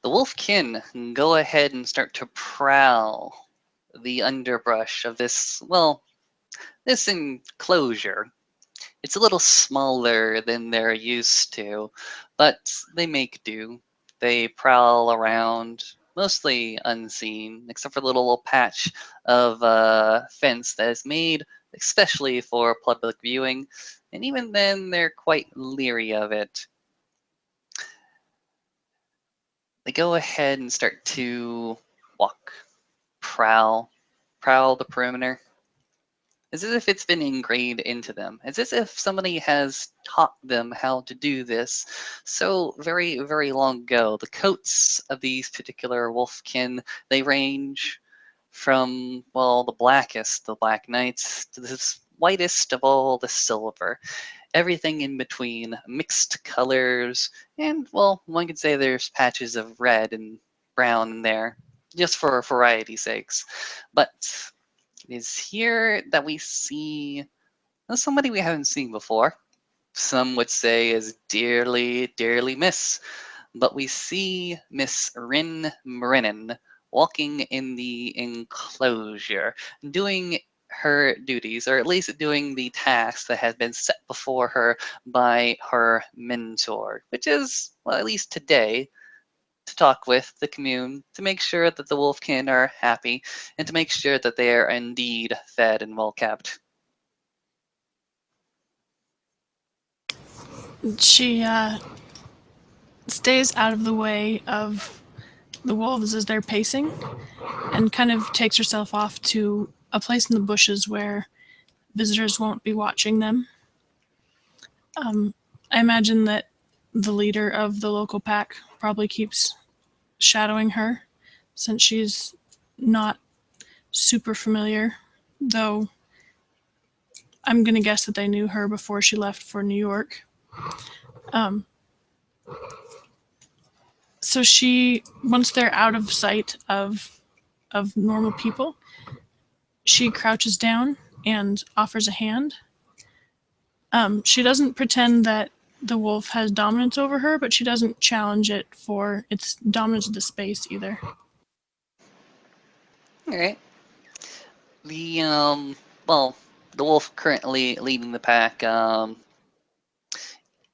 The wolfkin go ahead and start to prowl the underbrush of this, well, this enclosure. It's a little smaller than they're used to, but they make do. They prowl around, mostly unseen, except for the little patch of fence that is made especially for public viewing, and even then they're quite leery of it. They go ahead and start to walk, prowl the perimeter, as if it's been ingrained into them, as if somebody has taught them how to do this so very, very long ago. The coats of these particular wolfkin, they range from, well, the blackest, the black knights, to the whitest of all the silver. Everything in between, mixed colors, and, well, one could say there's patches of red and brown in there, just for variety's sakes. But it is here that we see somebody we haven't seen before. Some would say is dearly, dearly miss. But we see Miss Rin Mrennen walking in the enclosure, doing her duties, or at least doing the tasks that had been set before her by her mentor, which is, well, at least today, to talk with the commune, to make sure that the wolfkin are happy, and to make sure that they are indeed fed and well kept. She stays out of the way of the wolves as they're pacing and kind of takes herself off to a place in the bushes where visitors won't be watching them. I imagine that the leader of the local pack probably keeps shadowing her since she's not super familiar, though I'm going to guess that they knew her before she left for New York. So she, once they're out of sight of normal people, she crouches down and offers a hand. She doesn't pretend that the wolf has dominance over her, but she doesn't challenge it for its dominance of the space either. All right. The well, the wolf currently leading the pack.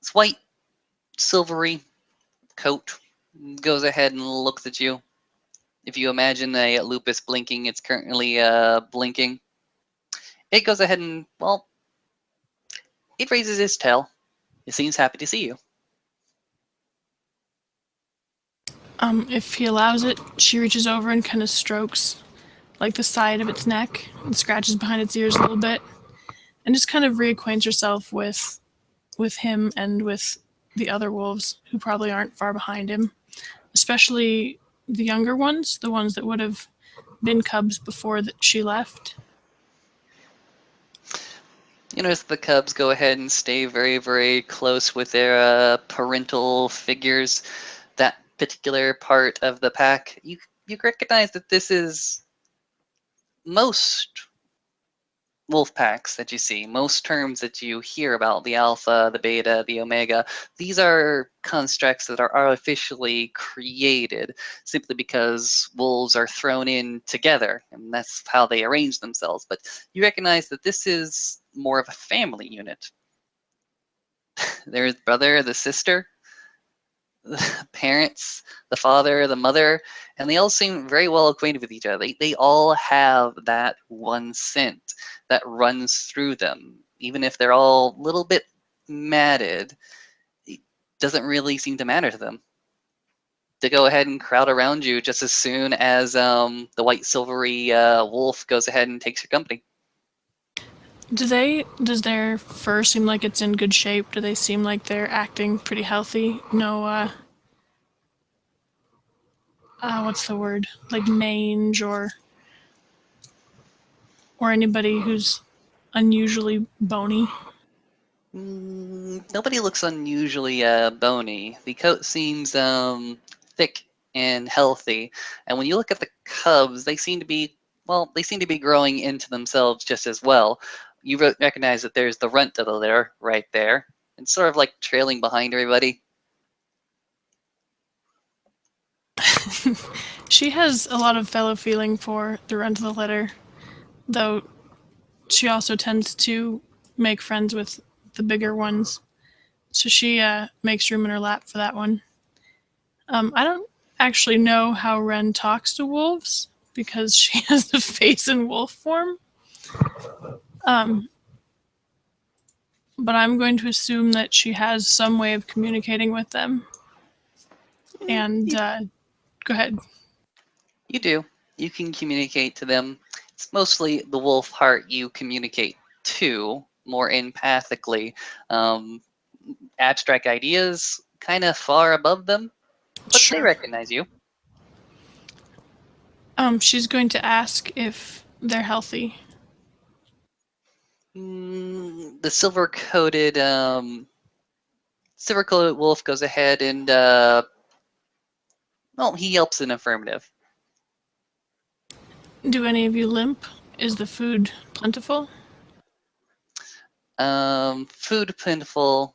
It's white, silvery coat. Goes ahead and looks at you. If you imagine a lupus blinking, it's currently blinking. It goes ahead and, well, it raises its tail. It seems happy to see you. If he allows it, she reaches over and kind of strokes like the side of its neck and scratches behind its ears a little bit, and just kind of reacquaints herself with him and with the other wolves who probably aren't far behind him, especially the younger ones, the ones that would have been cubs before that she left. You notice the cubs go ahead and stay very, very close with their parental figures. That particular part of the pack, you recognize that this is most wolf packs that you see, most terms that you hear about, the alpha, the beta, the omega, these are constructs that are artificially created simply because wolves are thrown in together, and that's how they arrange themselves. But you recognize that this is more of a family unit. There's brother, the sister, the parents, the father, the mother, and they all seem very well acquainted with each other. They all have that one scent that runs through them. Even if they're all a little bit matted, it doesn't really seem to matter to them. They go ahead and crowd around you just as soon as the white silvery wolf goes ahead and takes your company. Does their fur seem like it's in good shape? Do they seem like they're acting pretty healthy? No, what's the word? Like mange or anybody who's unusually bony? Nobody looks unusually bony. The coat seems thick and healthy, and when you look at the cubs, they seem to be, well, they seem to be growing into themselves just as well. You recognize that there's the runt of the litter right there, and sort of like trailing behind everybody. She has a lot of fellow feeling for the run to the litter, though she also tends to make friends with the bigger ones. So she makes room in her lap for that one. I don't actually know how Ren talks to wolves because she has a face in wolf form. Um, but I'm going to assume that she has some way of communicating with them. And You, go ahead. you do. You can communicate to them. It's mostly the wolf heart you communicate to more empathically. Um, Abstract ideas kind of far above them, but they Sure. recognize you. She's going to ask if they're healthy. The silver-coated wolf goes ahead and well, he yelps in affirmative. Do any of you limp? Is the food plentiful? Food plentiful.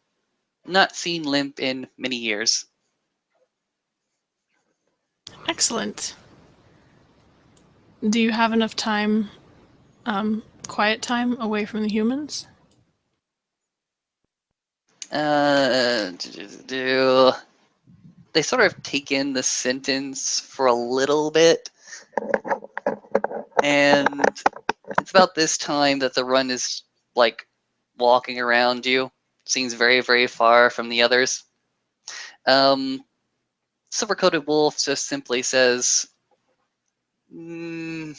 Not seen limp in many years. Excellent. Do you have enough time, quiet time, away from the humans? Do they sort of take in the sentence for a little bit, and it's about this time that the run is like walking around you. Seems very, very far from the others. Silver-coated wolf just simply says, during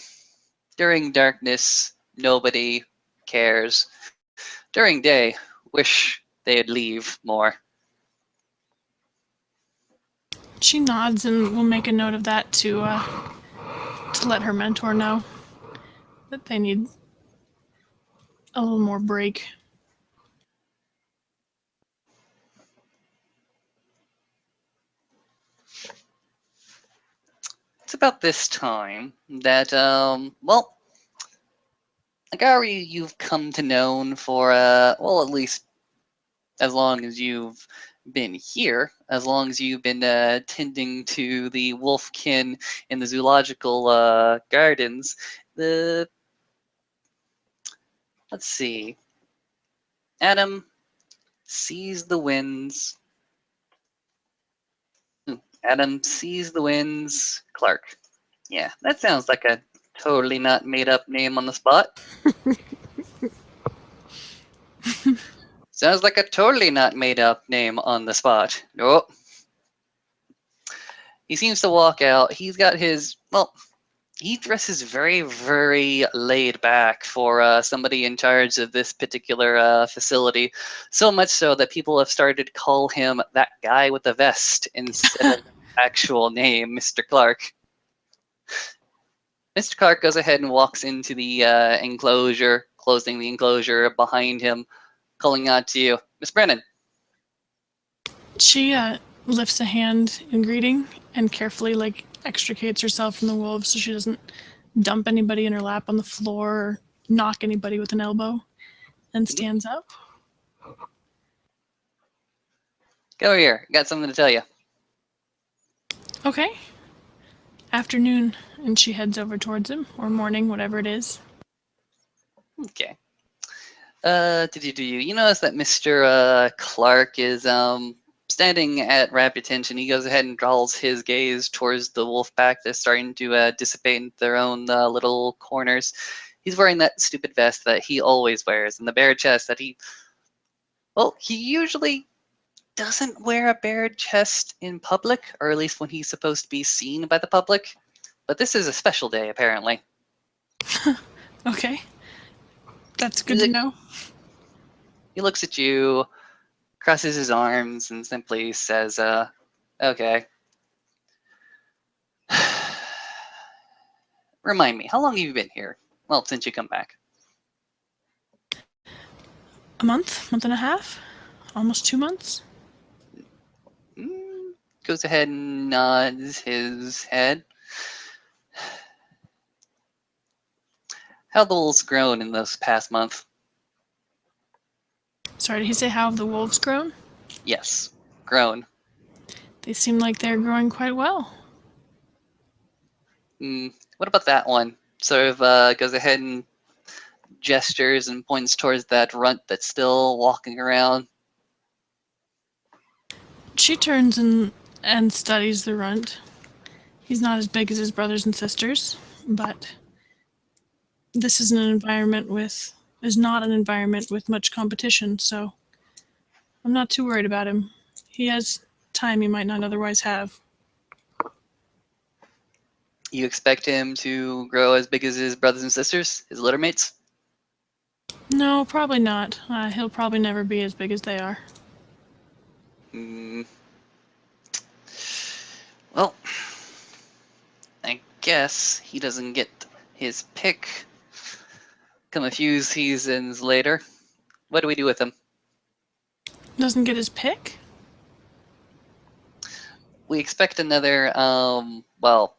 darkness, nobody cares. During day, wish they'd leave more. She nods and will make a note of that to let her mentor know that they need a little more break. It's about this time that, well, Agari you've come to know for, well, at least as long as you've been here, as long as you've been tending to the wolfkin in the zoological gardens. The Let's see. Adam sees the winds. Adam sees the winds. Clark. Yeah, that sounds like a totally not made up name on the spot. Sounds like a totally not made up name on the spot. Nope. He seems to walk out. He's got his, well, he dresses very, very laid back for somebody in charge of this particular facility. So much so that people have started to call him that guy with the vest instead of actual name, Mr. Clark. Mr. Clark goes ahead and walks into the enclosure, closing the enclosure behind him, calling out to you, Miss Brennan. She lifts a hand in greeting and carefully extricates herself from the wolves so she doesn't dump anybody in her lap on the floor or knock anybody with an elbow, and stands up. Go here. Got something to tell you. Okay. Afternoon, and she heads over towards him, or morning, whatever it is. Okay. You notice that Mr. Clark is standing at rapid attention. He goes ahead and draws his gaze towards the wolf pack that's starting to dissipate into their own little corners. He's wearing that stupid vest that he always wears and the bare chest that he usually doesn't wear a bare chest in public, or at least when he's supposed to be seen by the public. But this is a special day, apparently. Okay. That's good to know. He looks at you, crosses his arms, and simply says, okay. Remind me, how long have you been here? Well, since you come back. A month and a half, almost 2 months. Goes ahead and nods his head. How have the wolves grown in this past month? Sorry, did he say how have the wolves grown? Yes, grown. They seem like they're growing quite well. What about that one? Sort of goes ahead and gestures and points towards that runt that's still walking around. She turns and studies the runt. He's not as big as his brothers and sisters, but this is not an environment with much competition, so I'm not too worried about him. He has time he might not otherwise have. You expect him to grow as big as his brothers and sisters, his litter mates? No, probably not. He'll probably never be as big as they are. Hmm. Well, I guess he doesn't get his pick come a few seasons later. What do we do with him? Doesn't get his pick? We expect another, well,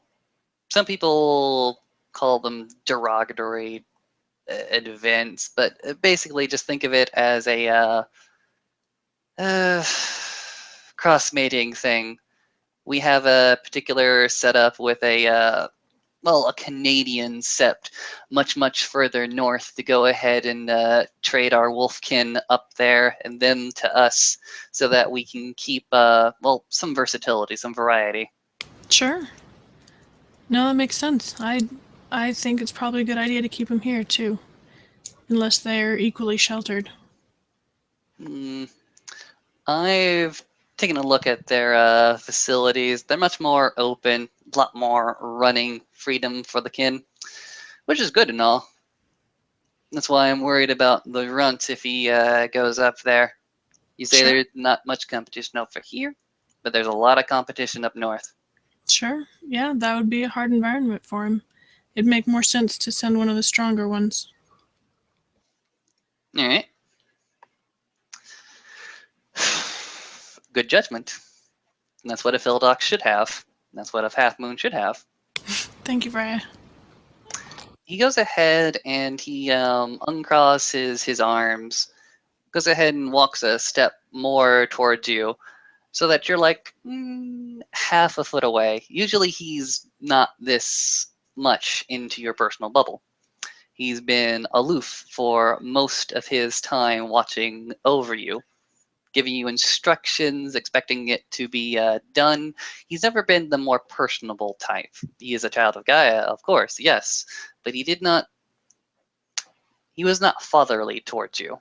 some people call them derogatory events, but basically just think of it as a cross mating thing. We have a particular setup with a well, a Canadian sept much further north to go ahead and trade our wolfkin up there and them to us so that we can keep, well, some versatility, some variety. Sure. No, that makes sense. I think it's probably a good idea to keep him here too, unless they're equally sheltered. Mm, I've taken a look at their facilities. They're much more open, a lot more running freedom for the kin, which is good and all. That's why I'm worried about the runt if he goes up there. You say Sure. there's not much competition over here, but there's a lot of competition up north. Sure. Yeah, that would be a hard environment for him. It'd make more sense to send one of the stronger ones. All right. Good judgment. And that's what a Phildox should have. That's what a Half Moon should have. Thank you, Freya. He goes ahead and he uncrosses his arms, goes ahead and walks a step more towards you, so that you're like half a foot away. Usually he's not this much into your personal bubble. He's been aloof for most of his time watching over you, giving you instructions, expecting it to be done. He's never been the more personable type. He is a child of Gaia, of course, yes, but he was not fatherly towards you.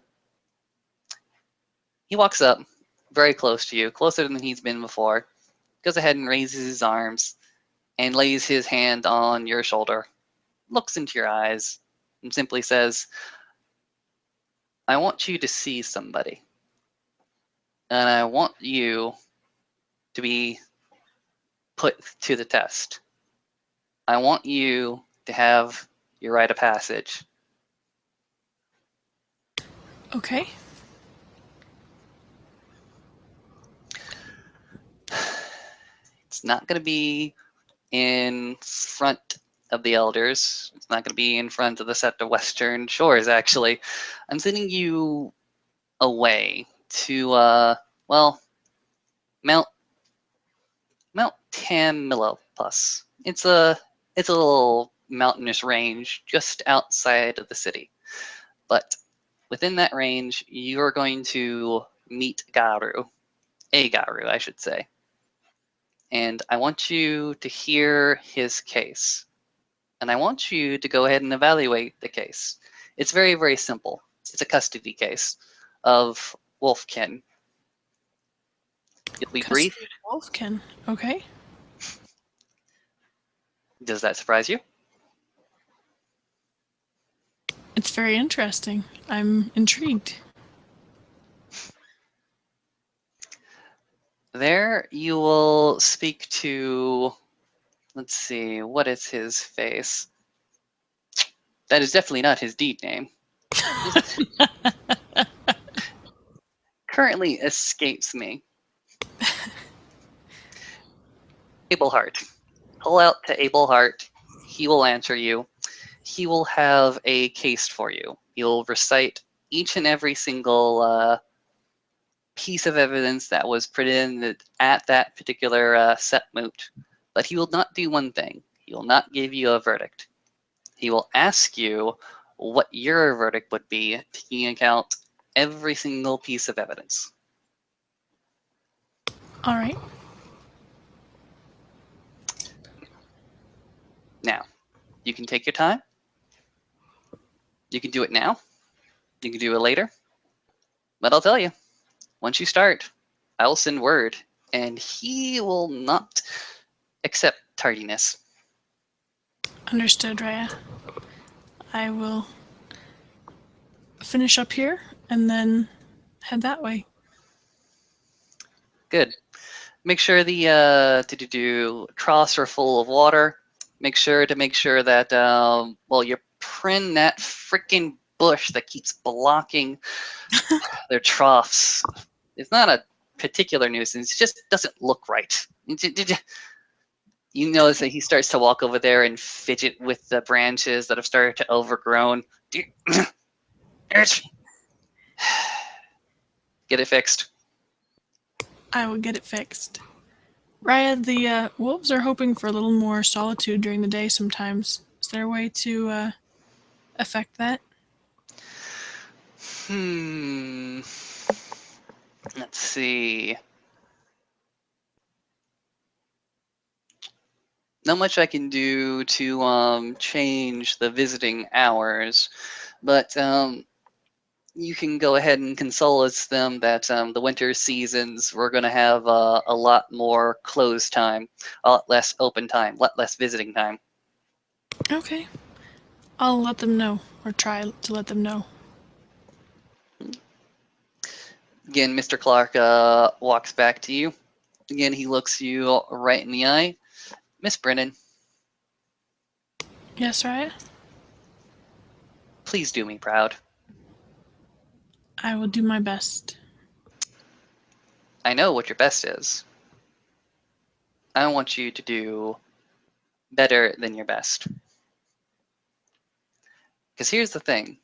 He walks up very close to you, closer than he's been before, goes ahead and raises his arms and lays his hand on your shoulder, looks into your eyes, and simply says, I want you to see somebody. And I want you to be put to the test. I want you to have your rite of passage. Okay. It's not going to be in front of the elders. It's not going to be in front of the set of Western Shores, actually. I'm sending you away to, well, Mount Tamilopus. It's a little mountainous range just outside of the city. But within that range, you're going to meet Garu. A Garu, I should say. And I want you to hear his case. And I want you to go ahead and evaluate the case. It's very simple. It's a custody case of Wolfkin. You'll be brief. Custody Wolfkin. Okay. Does that surprise you? It's very interesting. I'm intrigued. There you will speak to, let's see, what is his face? That is definitely not his deed name. Currently escapes me. Abel Hart. Pull out to Abel Hart. He will answer you. He will have a case for you. He'll recite each and every single piece of evidence that was put in at that particular set moot. But he will not do one thing. He He will not give you a verdict. He will ask you what your verdict would be, taking account every single piece of evidence. All right. Now, you can take your time. You can do it now. You can do it later. But I'll tell you, once you start, I will send word, and he will not accept tardiness. Understood, Raya. I will finish up here and then head that way. Good. Make sure the troughs are full of water. Make sure that you're prin that freaking bush that keeps blocking their troughs. It's not a particular nuisance. It just doesn't look right. You notice that he starts to walk over there and fidget with the branches that have started to overgrown. Get it fixed. I will get it fixed. Raya, the wolves are hoping for a little more solitude during the day sometimes. Is there a way to affect that? Let's see. Not much I can do to change the visiting hours, but you can go ahead and consolace them that the winter seasons we're going to have a lot more closed time, a lot less open time, a lot less visiting time. Okay. I'll let them know, or try to let them know. Again, Mr. Clark walks back to you. Again, he looks you right in the eye. Miss Brennan, Yes, Raya? please do me proud. I will do my best. I know what your best is. I want you to do better than your best. Because here's the thing.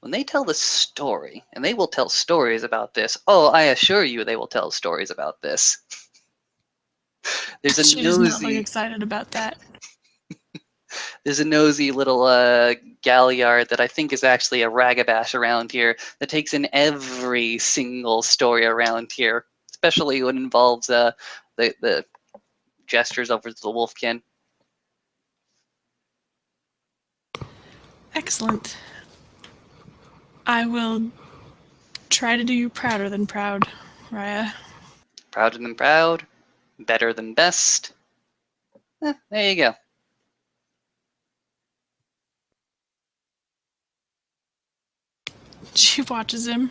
When they tell the story, and they will tell stories about this, oh, I assure you they will tell stories about this. There's a She does not look nosy, excited about that. there's a nosy little galliard that I think is actually a ragabash around here that takes in every single story around here, especially when it involves the gestures over to the wolfkin. Excellent. I will try to do you prouder than proud, Raya. Prouder than proud, better than best. There you go. She watches him,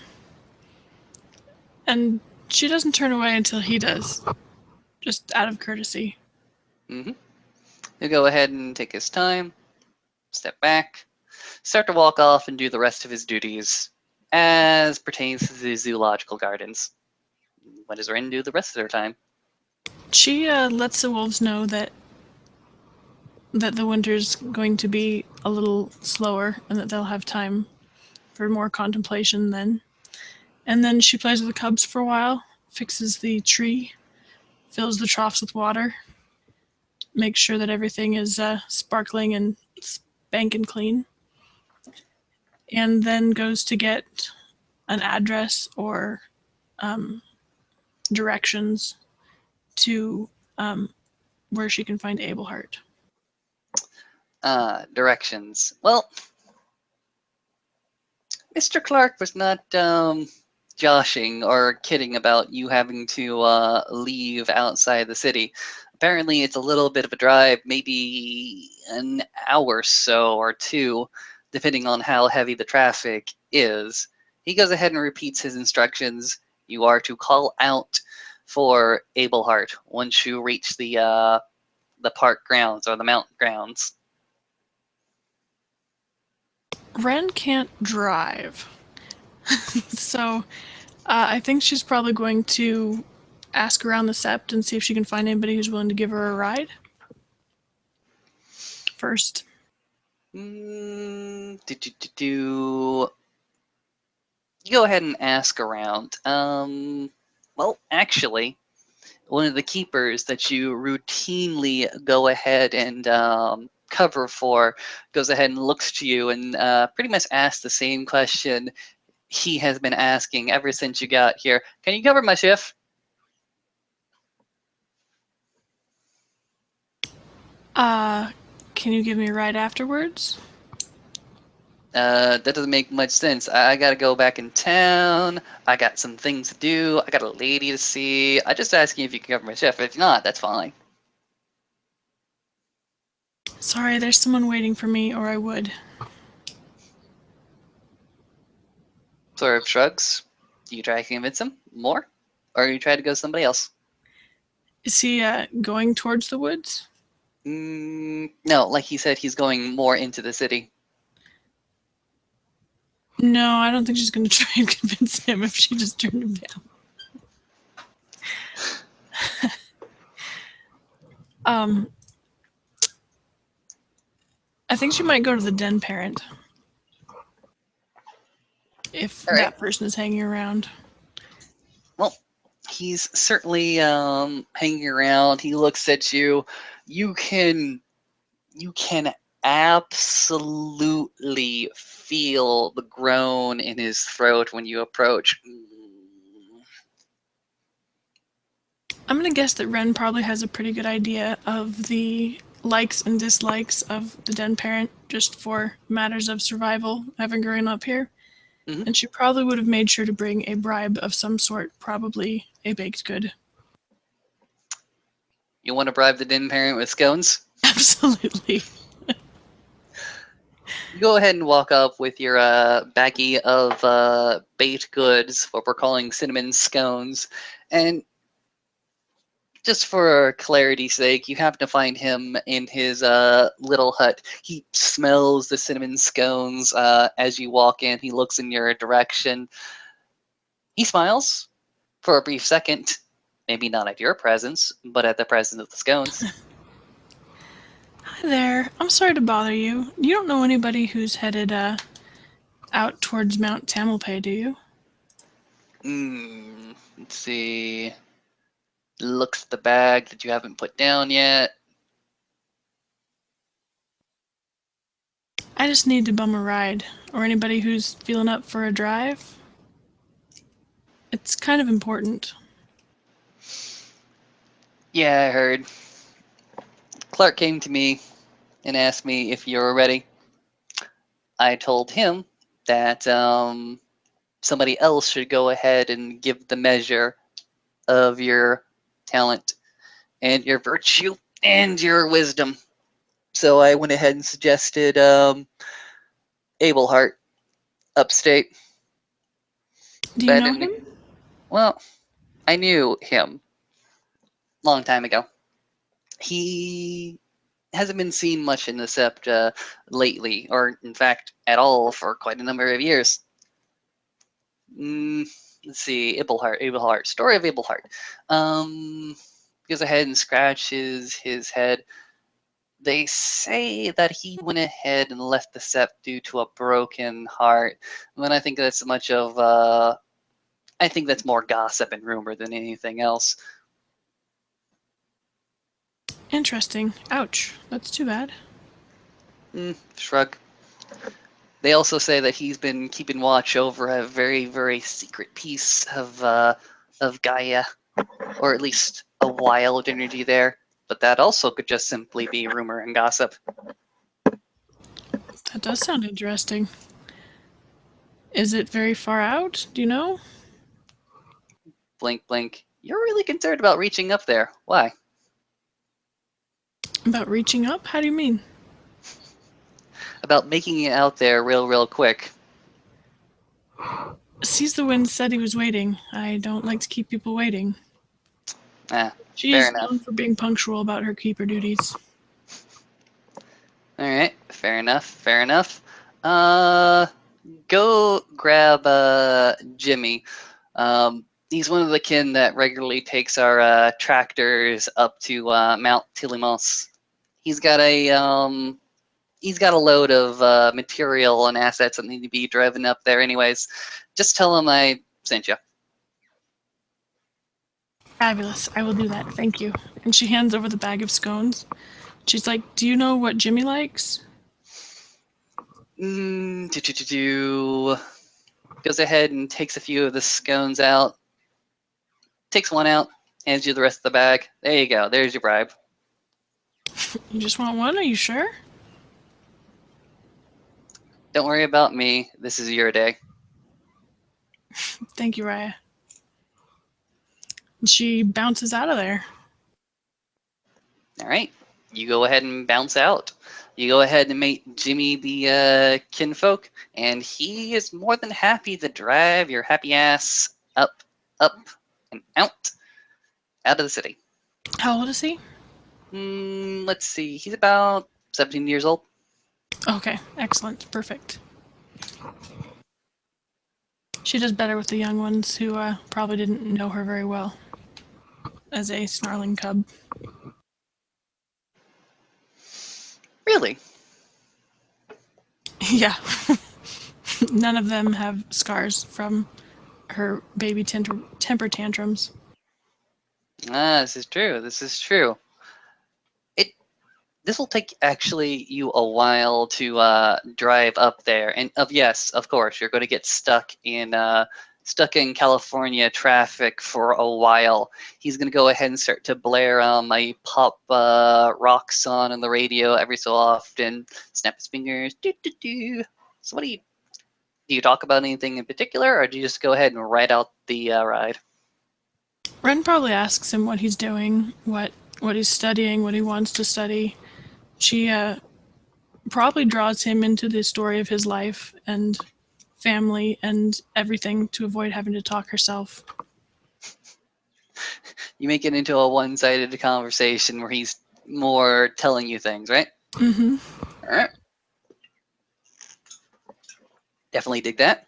and she doesn't turn away until he does, just out of courtesy. He'll go ahead and take his time, step back, start to walk off and do the rest of his duties as pertains to the zoological gardens. What does Ren do the rest of their time? She lets the wolves know that the winter's going to be a little slower and that they'll have time for more contemplation then. And then she plays with the cubs for a while, fixes the tree, fills the troughs with water, makes sure that everything is sparkling and spanking clean, and then goes to get an address or directions to where she can find Abelhart. Directions. Well, Mr. Clark was not joshing or kidding about you having to leave outside the city. Apparently, it's a little bit of a drive, maybe an hour or so or two, depending on how heavy the traffic is. He goes ahead and repeats his instructions. You are to call out for Abelhart once you reach the park grounds or the mountain grounds. Ren can't drive. So I think she's probably going to ask around the sept and see if she can find anybody who's willing to give her a ride first. You go ahead and ask around. Well, actually, one of the keepers that you routinely go ahead and cover for goes ahead and looks to you and pretty much asks the same question he has been asking ever since you got here. Can you cover my shift? Can you give me a ride afterwards? That doesn't make much sense. I gotta go back in town. I got some things to do. I got a lady to see. I just asking if you can cover my shift. If not, that's fine. Sorry, there's someone waiting for me, or I would. Sort of shrugs. Do you try to convince him more? Or you try to go somebody else? Is he going towards the woods? No, like he said, he's going more into the city. No, I don't think she's going to try and convince him if she just turned him down. I think she might go to the den parent. If All right. that person is hanging around. Well, he's certainly hanging around. He looks at you. You can absolutely feel the groan in his throat when you approach. I'm going to guess that Ren probably has a pretty good idea of the likes and dislikes of the den parent just for matters of survival, having grown up here. Mhm. And she probably would have made sure to bring a bribe of some sort, probably a baked good. You want to bribe the den parent with scones? Absolutely. You go ahead and walk up with your baggie of baked goods, what we're calling cinnamon scones, and just for clarity's sake, you happen to find him in his little hut. He smells the cinnamon scones as you walk in. He looks in your direction. He smiles for a brief second, maybe not at your presence, but at the presence of the scones. Hi there. I'm sorry to bother you. You don't know anybody who's headed out towards Mount Tamalpay, do you? Let's see. Looks at the bag that you haven't put down yet. I just need to bum a ride. Or anybody who's feeling up for a drive. It's kind of important. Yeah, I heard. Clark came to me and asked me if you were ready. I told him that somebody else should go ahead and give the measure of your talent and your virtue and your wisdom. So I went ahead and suggested Abelhart, upstate. Do you But I know didn't. him? Well, I knew him long time ago. He hasn't been seen much in the Sept lately, or in fact at all for quite a number of years. Let's see, Abelhart, story of Abelhart. Goes ahead and scratches his head. They say that he went ahead and left the Sept due to a broken heart. And I think that's much of I think that's more gossip and rumor than anything else. Interesting. Ouch. That's too bad. Shrug. They also say that he's been keeping watch over a very, very secret piece of Gaia, or at least a wild energy there. But that also could just simply be rumor and gossip. That does sound interesting. Is it very far out? Do you know? Blink, blink. You're really concerned about reaching up there. Why? About reaching up? How do you mean? About making it out there real, real quick. Seize the Wind said he was waiting. I don't like to keep people waiting. Fair She's enough. known for being punctual about her keeper duties. All right, fair enough, fair enough. Go grab Jimmy. He's one of the kin that regularly takes our tractors up to Mount Tilimos. He's got a load of material and assets that need to be driven up there. Anyways, just tell him I sent you. Fabulous. I will do that. Thank you. And she hands over the bag of scones. She's like, "Do you know what Jimmy likes?" Goes ahead and takes a few of the scones out. Takes one out, hands you the rest of the bag. There you go. There's your bribe. You just want one? Are you sure? Don't worry about me. This is your day. Thank you, Raya. And she bounces out of there. All right. You go ahead and bounce out. You go ahead and meet Jimmy the kinfolk, and he is more than happy to drive your happy ass up, and out of the city. How old is he? Let's see. He's about 17 years old. Okay, excellent. Perfect. She does better with the young ones who probably didn't know her very well as a snarling cub. Really? Yeah. None of them have scars from her baby temper tantrums. This is true. This is true. This will take actually you a while to drive up there, and yes, of course, you're going to get stuck in California traffic for a while. He's going to go ahead and start to blare my pop rock song on the radio every so often. Snap his fingers. Do, do, do. So, do you talk about anything in particular, or do you just go ahead and ride out the ride? Ren probably asks him what he's doing, what he's studying, what he wants to study. She probably draws him into the story of his life and family and everything to avoid having to talk herself. You make it into a one-sided conversation where he's more telling you things, right? Mm-hmm. All right. Definitely dig that.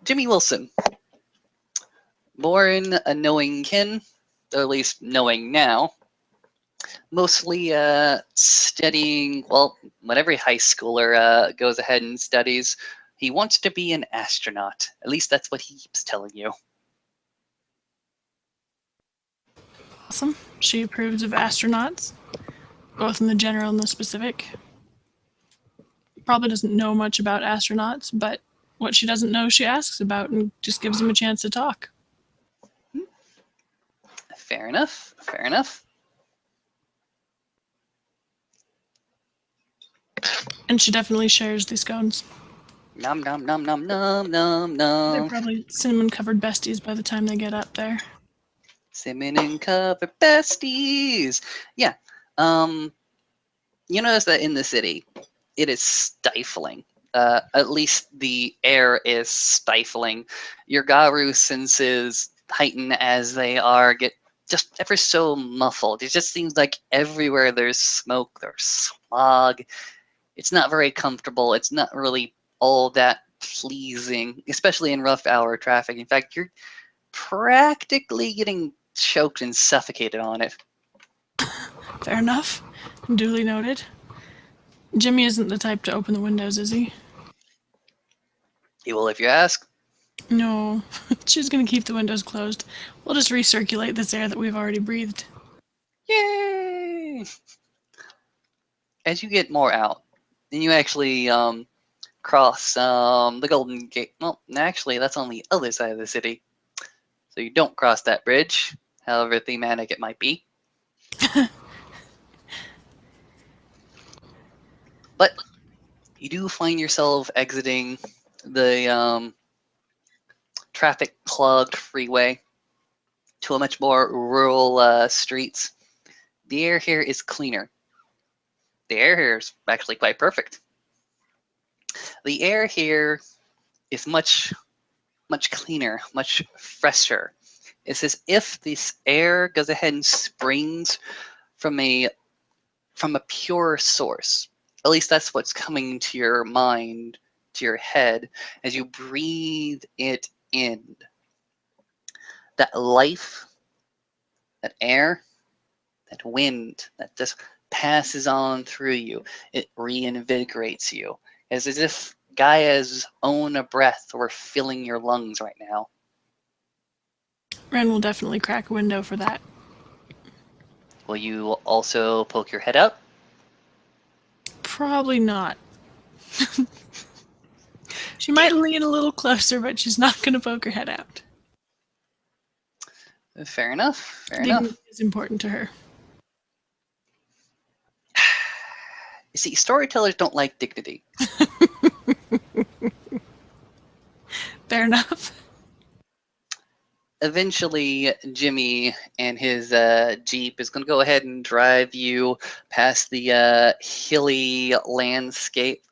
Jimmy Wilson. Born a knowing kin, or at least knowing now. Mostly studying, well, what every high schooler goes ahead and studies. He wants to be an astronaut. At least that's what he keeps telling you. Awesome. She approves of astronauts, both in the general and the specific. Probably doesn't know much about astronauts, but what she doesn't know, she asks about and just gives him a chance to talk. Fair enough. Fair enough. And she definitely shares the scones. Nom nom nom nom nom nom nom. They're probably cinnamon-covered besties by the time they get up there. Cinnamon covered besties. Yeah. You notice that in the city, it is stifling. At least the air is stifling. Your Garu senses heighten as they are, get just ever so muffled. It just seems like everywhere there's smoke, there's smog. It's not very comfortable. It's not really all that pleasing, especially in rush hour traffic. In fact, you're practically getting choked and suffocated on it. Fair enough. Duly noted. Jimmy isn't the type to open the windows, is he? He will if you ask. No. She's gonna keep the windows closed. We'll just recirculate this air that we've already breathed. Yay! As you get more out, then you actually cross the Golden Gate. Well, actually, that's on the other side of the city. So you don't cross that bridge, however thematic it might be. But you do find yourself exiting the traffic-clogged freeway to a much more rural streets. The air here is cleaner. The air here is actually quite perfect. The air here is much cleaner, much fresher. It's as if this air goes ahead and springs from a pure source. At least that's what's coming to your mind, to your head, as you breathe it in. That life, that air, that wind that just passes on through you. It reinvigorates you. It's as if Gaia's own breath were filling your lungs right now. Ren will definitely crack a window for that. Will you also poke your head out? Probably not. She might lean a little closer, but she's not going to poke her head out. Fair enough. Fair Dignity enough. is important to her. You see, storytellers don't like dignity. Fair enough. Eventually, Jimmy and his Jeep is going to go ahead and drive you past the hilly landscape.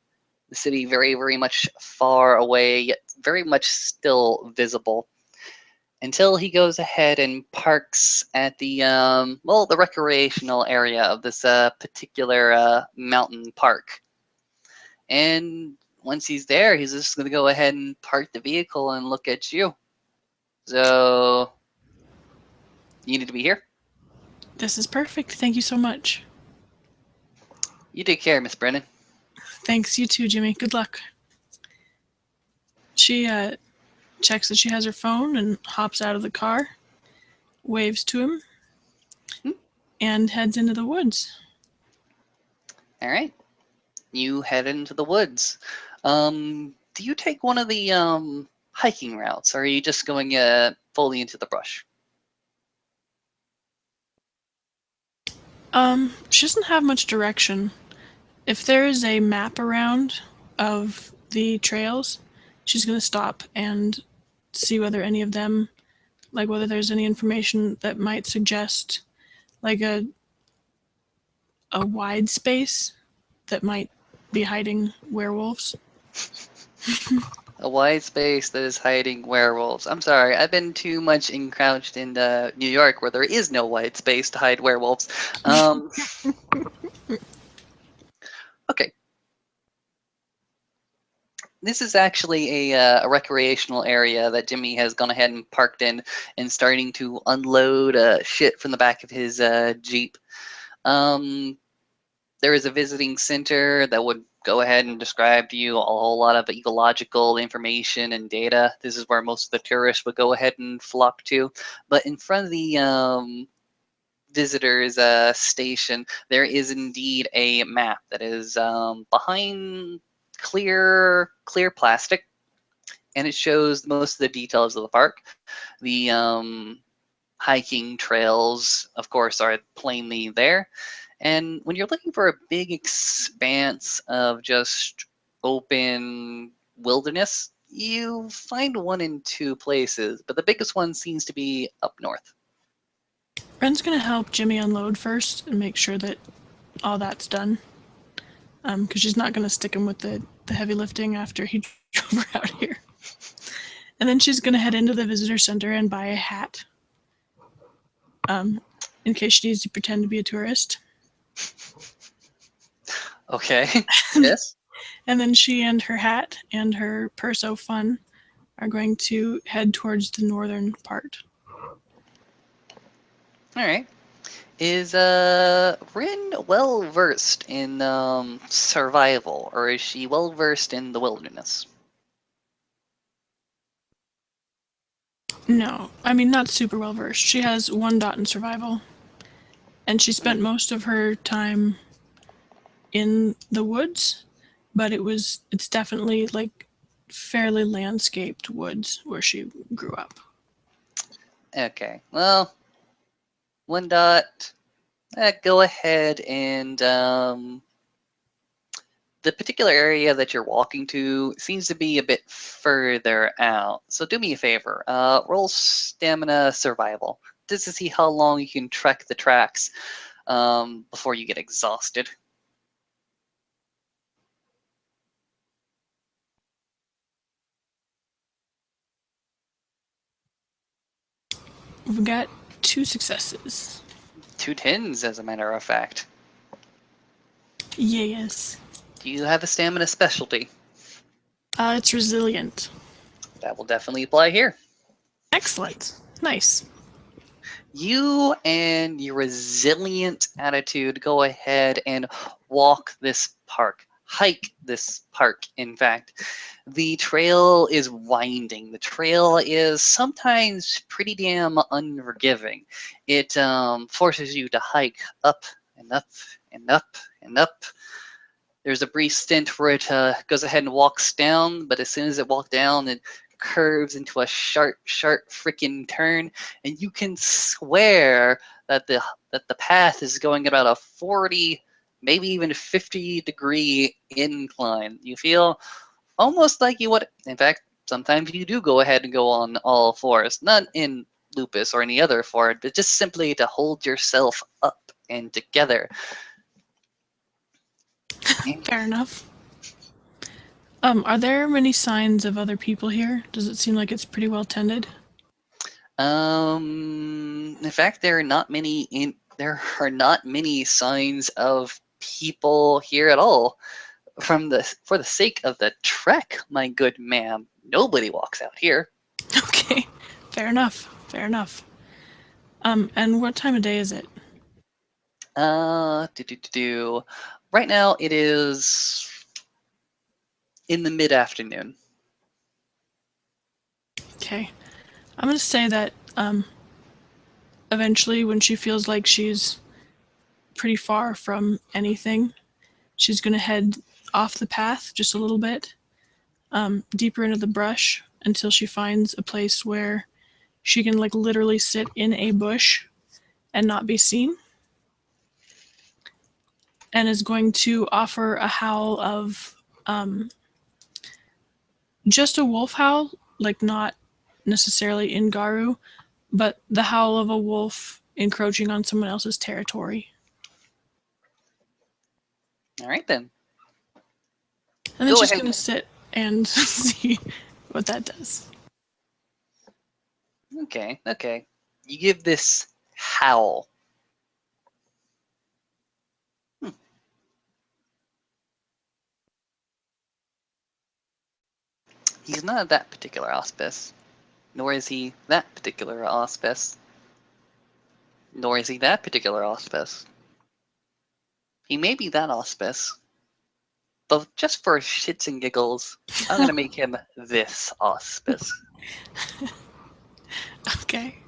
The city very, very much far away, yet very much still visible. Until he goes ahead and parks at the recreational area of this particular mountain park. And once he's there, he's just going to go ahead and park the vehicle and look at you. So you need to be here. This is perfect. Thank you so much. You take care, Miss Brennan. Thanks, you too, Jimmy. Good luck. She checks that she has her phone and hops out of the car, waves to him, and heads into the woods. All right. You head into the woods. Do you take one of the hiking routes, or are you just going fully into the brush? She doesn't have much direction. If there is a map around of the trails, she's going to stop and see whether any of them, like whether there's any information that might suggest like a wide space that might be hiding werewolves. A wide space that is hiding werewolves. I'm sorry, I've been too much encroached in New York where there is no wide space to hide werewolves. Okay. This is actually a recreational area that Jimmy has gone ahead and parked in and starting to unload shit from the back of his Jeep. There is a visiting center that would go ahead and describe to you a whole lot of ecological information and data. This is where most of the tourists would go ahead and flock to. But in front of the visitors station, there is indeed a map that is behind clear plastic, and it shows most of the details of the park. The hiking trails, of course, are plainly there. And when you're looking for a big expanse of just open wilderness, you find one in two places, but the biggest one seems to be up north. Ren's going to help Jimmy unload first and make sure that all that's done. Because she's not going to stick him with the heavy lifting after he drove her out here. And then she's going to head into the visitor center and buy a hat. In case she needs to pretend to be a tourist. Okay. Yes. And then she and her hat and her Perso Fun are going to head towards the northern part. All right. Is Rin well versed in survival, or is she well versed in the wilderness? No, I mean not super well versed. She has 1 dot in survival, and she spent most of her time in the woods, but it's definitely like fairly landscaped woods where she grew up. Okay. Well, 1 dot. Go ahead and the particular area that you're walking to seems to be a bit further out. So do me a favor. Roll stamina survival, just to see how long you can trek the tracks before you get exhausted. We've got 2 successes. 2 tens, as a matter of fact. Yes. Do you have a stamina specialty? It's resilient. That will definitely apply here. Excellent. Nice. You and your resilient attitude go ahead and walk this park. hike this park, in fact. The trail is winding. The trail is sometimes pretty damn unforgiving. It forces you to hike up and up and up and up. There's a brief stint where it goes ahead and walks down, but as soon as it walks down, it curves into a sharp, sharp freaking turn, and you can swear that the path is going about a 40, maybe even 50-degree incline. You feel almost like you would. In fact, sometimes you do go ahead and go on all fours, not in lupus or any other form, but just simply to hold yourself up and together. Fair enough. Are there many signs of other people here? Does it seem like it's pretty well tended? In fact, there are not many signs of people here at all. For the sake of the trek, my good ma'am, nobody walks out here. Okay, fair enough. Fair enough. And what time of day is it? Right now it is in the mid-afternoon. Okay. I'm gonna say that eventually, when she feels like she's pretty far from anything, she's gonna head off the path just a little bit, deeper into the brush until she finds a place where she can like literally sit in a bush and not be seen, and is going to offer a howl of just a wolf howl, like not necessarily in Garu, but the howl of a wolf encroaching on someone else's territory. All right then. And then Go she's ahead. going to sit and see what that does. Okay. You give this howl. He's not that particular auspice, nor is he that particular auspice, nor is he that particular auspice. He may be that auspice, but just for shits and giggles, I'm gonna make him this auspice. Okay.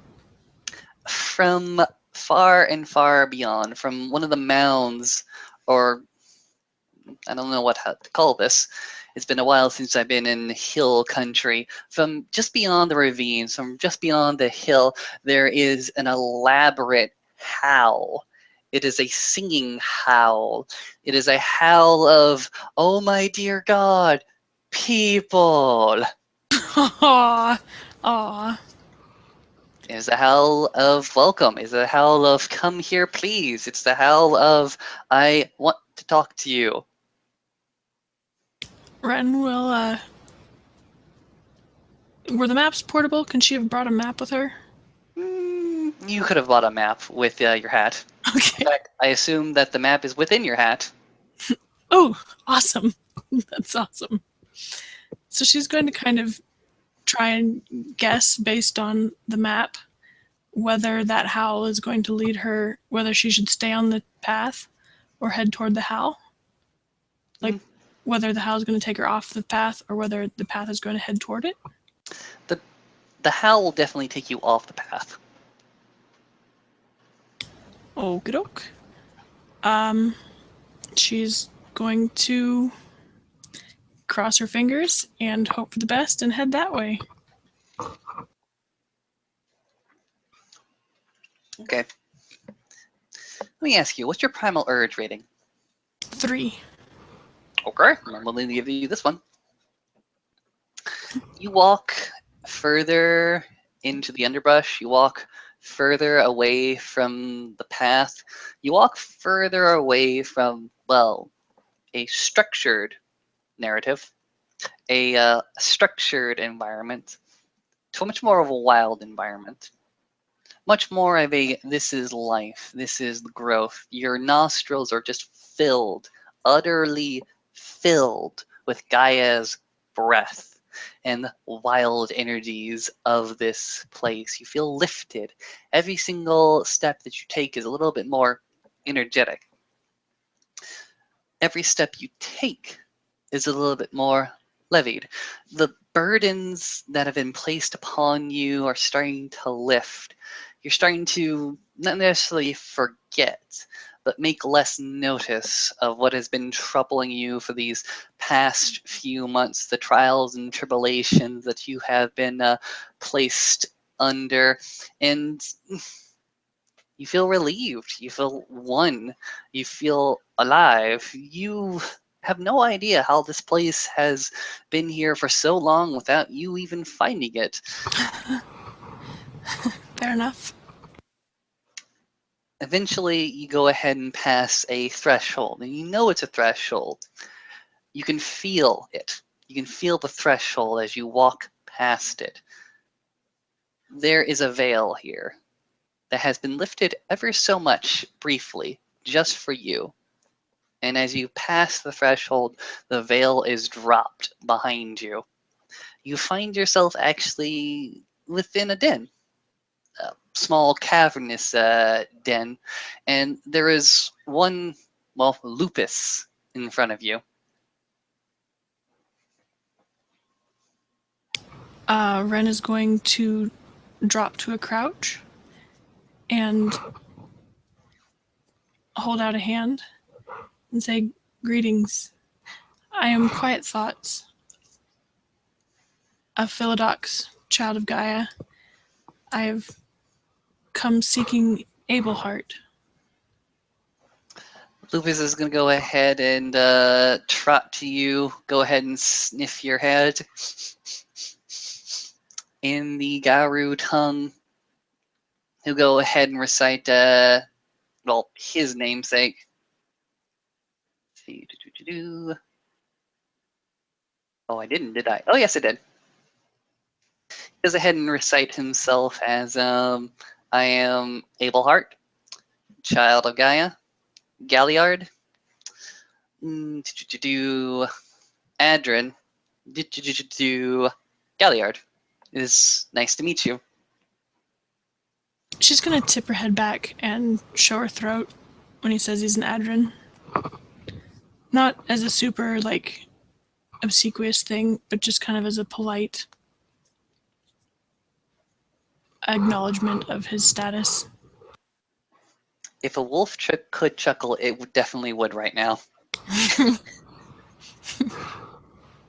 From far and far beyond, from one of the mounds, or I don't know what to call this. It's been a while since I've been in hill country. From just beyond the ravines, from just beyond the hill, there is an elaborate howl. It is a singing howl. It is a howl of, oh my dear God, people. Aww. Aww. It is a howl of welcome. It is a howl of come here, please. It's the howl of I want to talk to you. Ren will, were the maps portable? Can she have brought a map with her? You could have bought a map with your hat. Okay. In fact, I assume that the map is within your hat. Oh, awesome. That's awesome. So she's going to kind of try and guess based on the map whether that howl is going to lead her, whether she should stay on the path or head toward the howl. Like whether the howl is going to take her off the path or whether the path is going to head toward it. The howl will definitely take you off the path. Okie doke. She's going to cross her fingers and hope for the best and head that way. Okay. Let me ask you, what's your primal urge rating? 3. Okay, I'm willing to give you this one. You walk further into the underbrush. You walk further away from the path. You walk further away from, well, a structured narrative, a structured environment, to a much more of a wild environment. Much more of a, this is life, this is growth. Your nostrils are just filled, utterly filled with Gaia's breath and wild energies of this place. You feel lifted. Every single step that you take is a little bit more energetic. every step you take is a little bit more levied. The burdens that have been placed upon you are starting to lift. You're starting to not necessarily forget, but make less notice of what has been troubling you for these past few months, the trials and tribulations that you have been placed under. And you feel relieved. You feel won. You feel alive. You have no idea how this place has been here for so long without you even finding it. Fair enough. Eventually, you go ahead and pass a threshold, and you know it's a threshold. You can feel it. You can feel the threshold as you walk past it. There is a veil here that has been lifted ever so much briefly, just for you. And as you pass the threshold, the veil is dropped behind you. You find yourself actually within a den, a small cavernous den, and there is one, well, lupus in front of you. Ren is going to drop to a crouch and hold out a hand and say, "Greetings. I am Quiet Thoughts, a Philodox, child of Gaia. I have come seeking Abelheart." Lupus is going to go ahead and trot to you. Go ahead and sniff your head. In the Garu tongue, he'll go ahead and recite, well, his namesake. Let's see. Oh, I didn't, did I? Oh, yes, I did. He goes ahead and recite himself as, I am Abelheart, child of Gaia, Galliard, Adrin, Galliard. It is nice to meet you. She's going to tip her head back and show her throat when he says he's an Adrin. Not as a super, obsequious thing, but just kind of as a polite acknowledgement of his status. If a wolf could chuckle, it definitely would right now.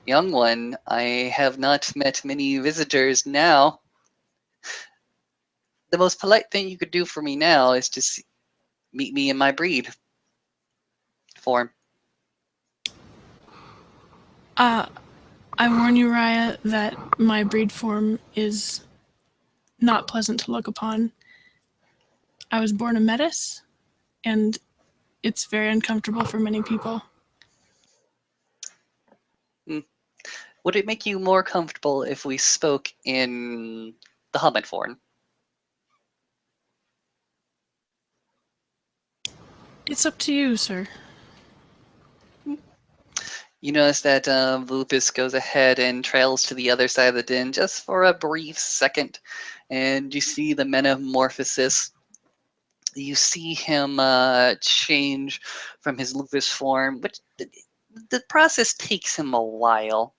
Young one, I have not met many visitors now. The most polite thing you could do for me now is to meet me in my breed form. I warn you, Raya, that my breed form is not pleasant to look upon. I was born a Metis, and it's very uncomfortable for many people. Would it make you more comfortable if we spoke in the Hobbit form? It's up to you, sir. You notice that Lupus goes ahead and trails to the other side of the den just for a brief second, and you see the metamorphosis. You see him change from his Lupus form, which the process takes him a while,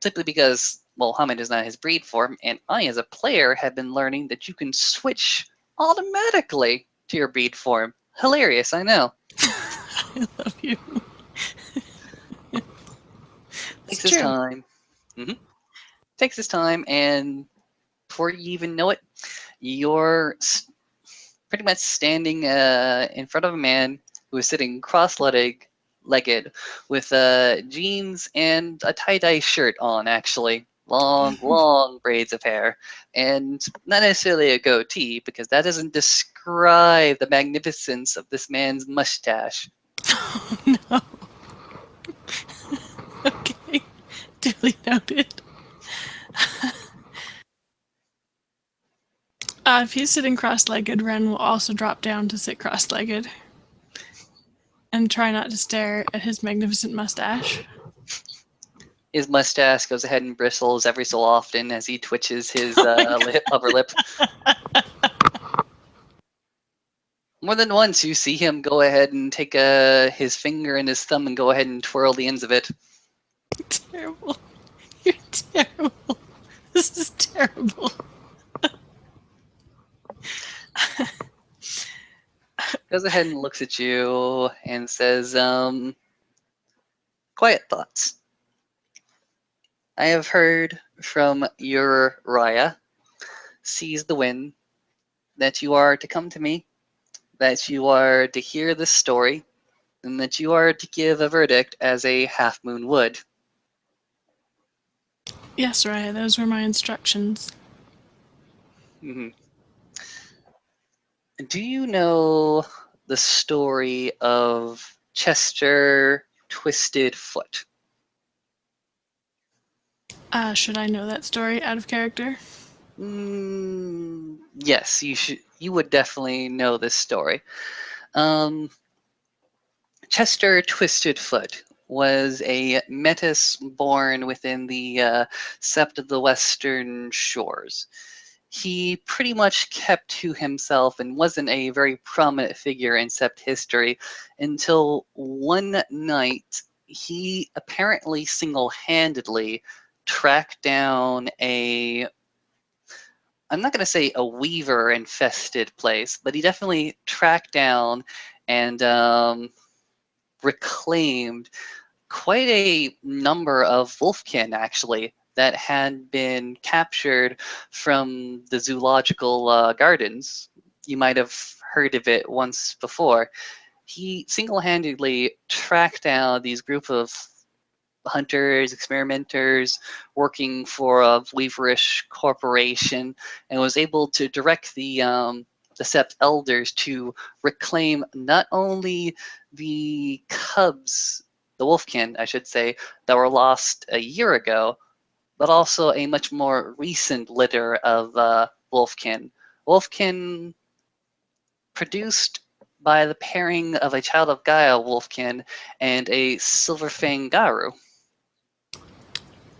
simply because, well, Hamid is not his breed form, and I, as a player, have been learning that you can switch automatically to your breed form. Hilarious, I know. I love you. Takes his time. Takes his time, and before you even know it, you're pretty much standing in front of a man who is sitting cross-legged with jeans and a tie-dye shirt on, actually. Long braids of hair. And not necessarily a goatee, because that doesn't describe the magnificence of this man's mustache. Oh, no. Okay. Duly noted. If he's sitting cross-legged, Ren will also drop down to sit cross-legged and try not to stare at his magnificent mustache. His mustache goes ahead and bristles every so often as he twitches his upper lip. More than once, you see him go ahead and take his finger and his thumb and go ahead and twirl the ends of it. Terrible. You're terrible. This is terrible. Goes ahead and looks at you and says, quiet thoughts. I have heard from your Raya, sees the wind, that you are to come to me, that you are to hear this story, and that you are to give a verdict as a half moon would. Yes, Raya, those were my instructions. Mhm. Do you know the story of Chester Twisted Foot? Should I know that story out of character? Yes, you should. You would definitely know this story. Um, Chester Twisted Foot was a metis born within the sept of the Western Shores. He pretty much kept to himself and wasn't a very prominent figure in sept history until one night he apparently single-handedly tracked down a, I'm not going to say a weaver infested place, but he definitely tracked down and reclaimed quite a number of wolfkin actually that had been captured from the zoological gardens. You might have heard of it once before. He single-handedly tracked down these group of hunters, experimenters working for a weaverish corporation, and was able to direct the Sept elders to reclaim not only the cubs, the wolfkin, I should say, that were lost a year ago, but also a much more recent litter of wolfkin. Wolfkin produced by the pairing of a child of Gaia wolfkin and a silverfang garu.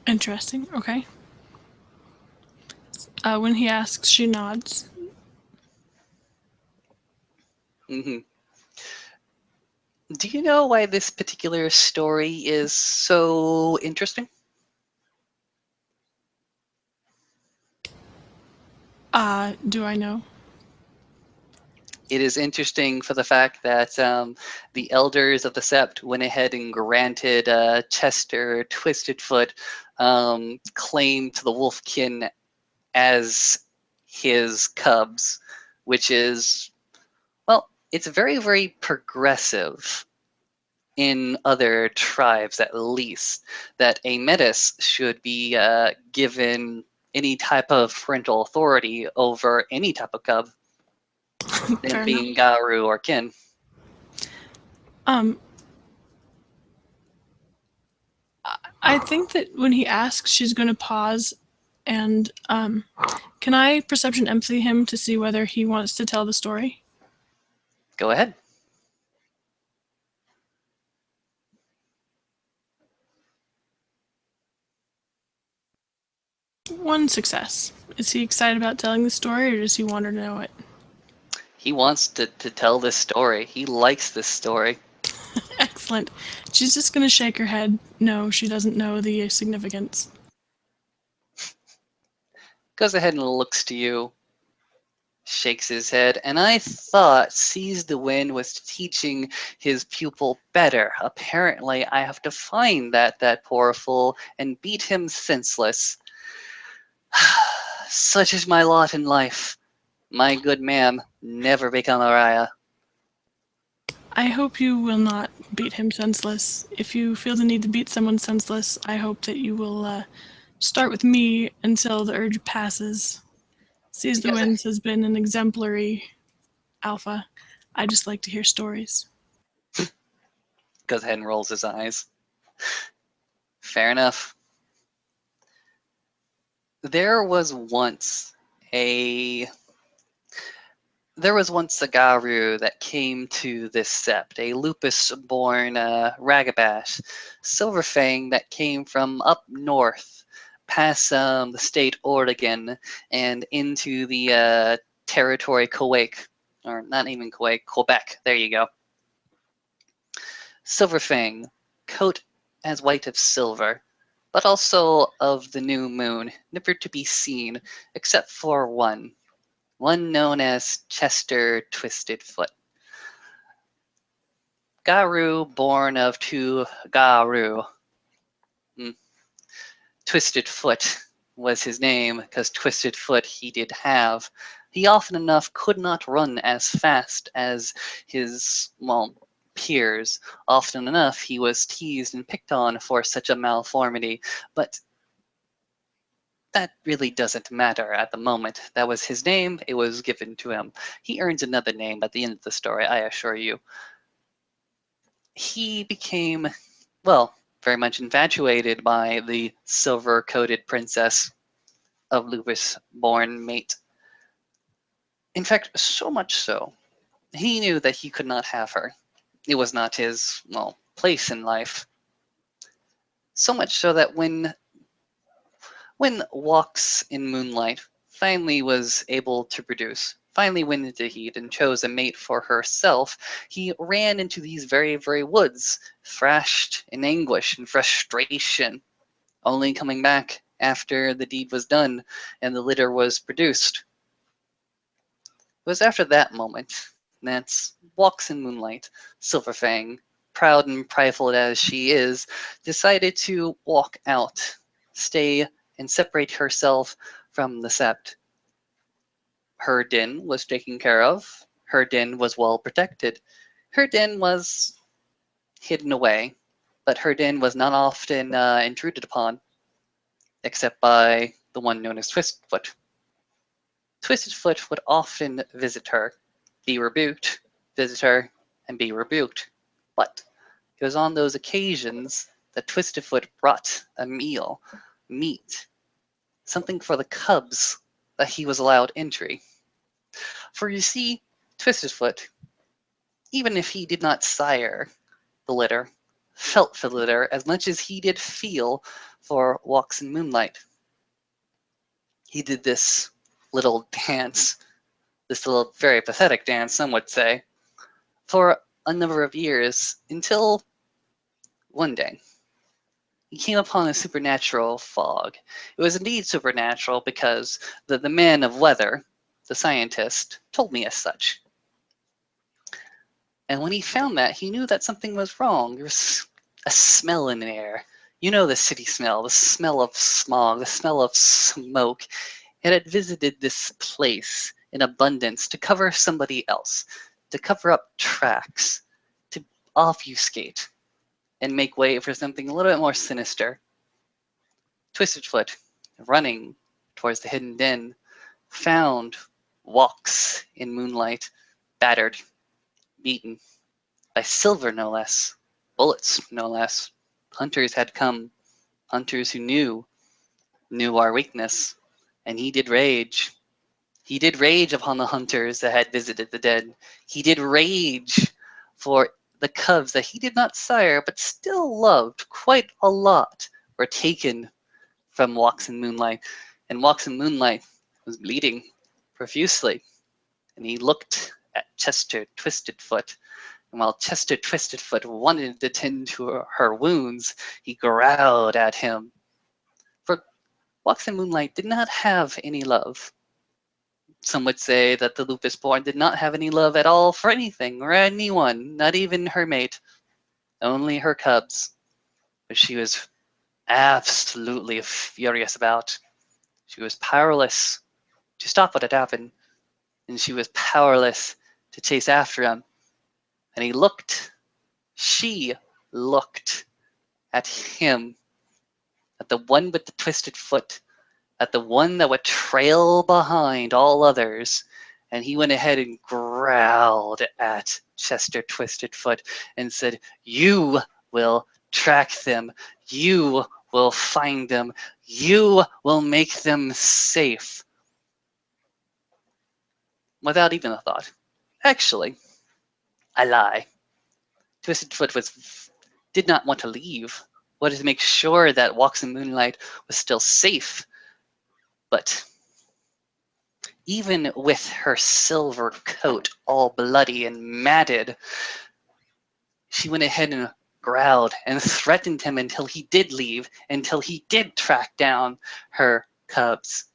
Interesting. Okay. When he asks, she nods. Hmm. Do you know why this particular story is so interesting? Do I know? It is interesting for the fact that the elders of the Sept went ahead and granted Chester Twisted Foot claim to the Wolfkin as his cubs, which is, well, it's very, very progressive in other tribes, at least, that a metis should be given any type of parental authority over any type of cub, them Fair enough. being Garu or kin. Um, I think that when he asks, she's going to pause and can I perception empathy him to see whether he wants to tell the story? Go ahead. One success. Is he excited about telling the story or does he want her to know it? He wants to tell this story. He likes this story. Excellent. She's just going to shake her head. No, she doesn't know the significance. Goes ahead and looks to you, shakes his head, and I thought Seize the Wind was teaching his pupil better. Apparently, I have to find that poor fool and beat him senseless. Such is my lot in life. My good ma'am, never become a Raya. I hope you will not beat him senseless. If you feel the need to beat someone senseless, I hope that you will start with me until the urge passes. Seize the Winds has been an exemplary alpha. I just like to hear stories. Goes ahead and rolls his eyes. Fair enough. There was once a Garu that came to this sept, a lupus-born Ragabash, Silverfang that came from up north, past the state Oregon, and into the territory Kuwait. or not even Kauai, Quebec. There you go. Silverfang, coat as white of silver, but also of the new moon, never to be seen except for one known as Chester Twisted Foot. Garu, born of two Garu. Twisted Foot was his name, because Twisted Foot he did have. He often enough could not run as fast as his, well, peers. Often enough he was teased and picked on for such a malformity, but that really doesn't matter at the moment. That was his name, it was given to him. He earns another name at the end of the story, I assure you. He became, well, very much infatuated by the silver-coated princess of Lupus-born mate. In fact, so much so, he knew that he could not have her. It was not his, well, place in life. So much so that when Walks in Moonlight finally was able to produce, finally went into heat and chose a mate for herself, he ran into these very, very woods, thrashed in anguish and frustration, only coming back after the deed was done and the litter was produced. It was after that moment that Walks in Moonlight, Silverfang, proud and prideful as she is, decided to walk out, stay and separate herself from the sept. Her den was taken care of. Her den was well protected. Her den was hidden away, but her den was not often intruded upon, except by the one known as Twistfoot. Twistedfoot would often visit her, be rebuked, visit her, and be rebuked. But it was on those occasions that Twistedfoot brought a meal, meat, something for the cubs that he was allowed entry. For you see, Twistedfoot, even if he did not sire the litter, felt for the litter as much as he did feel for Walks in Moonlight. He did this little dance, this little very pathetic dance, some would say, for a number of years until one day he came upon a supernatural fog. It was indeed supernatural because the man of weather, the scientist, told me as such. And when he found that, he knew that something was wrong. There was a smell in the air. You know, the city smell, the smell of smog, the smell of smoke. It had visited this place in abundance to cover somebody else, to cover up tracks, to obfuscate and make way for something a little bit more sinister. Twistedfoot, running towards the hidden den, found Walks in Moonlight, battered, beaten, by silver no less, bullets no less. Hunters had come, hunters who knew our weakness, and he did rage. He did rage upon the hunters that had visited the dead. He did rage for the cubs that he did not sire, but still loved quite a lot, were taken from Walks in Moonlight, and Walks in Moonlight was bleeding profusely, and he looked at Chester Twistedfoot, and while Chester Twistedfoot wanted to tend to her wounds, he growled at him. For Walks in Moonlight did not have any love. Some would say that the Lupus-born did not have any love at all for anything or anyone, not even her mate, only her cubs, which she was absolutely furious about. She was powerless to stop what had happened, and she was powerless to chase after him. And she looked at him, at the one with the twisted foot, at the one that would trail behind all others, and he went ahead and growled at Chester Twistedfoot and said, "You will track them. You will find them. You will make them safe." Without even a thought. Actually, I lie. Twistedfoot did not want to leave, wanted to make sure that Walks in Moonlight was still safe. But even with her silver coat all bloody and matted, she went ahead and growled and threatened him until he did leave, until he did track down her cubs.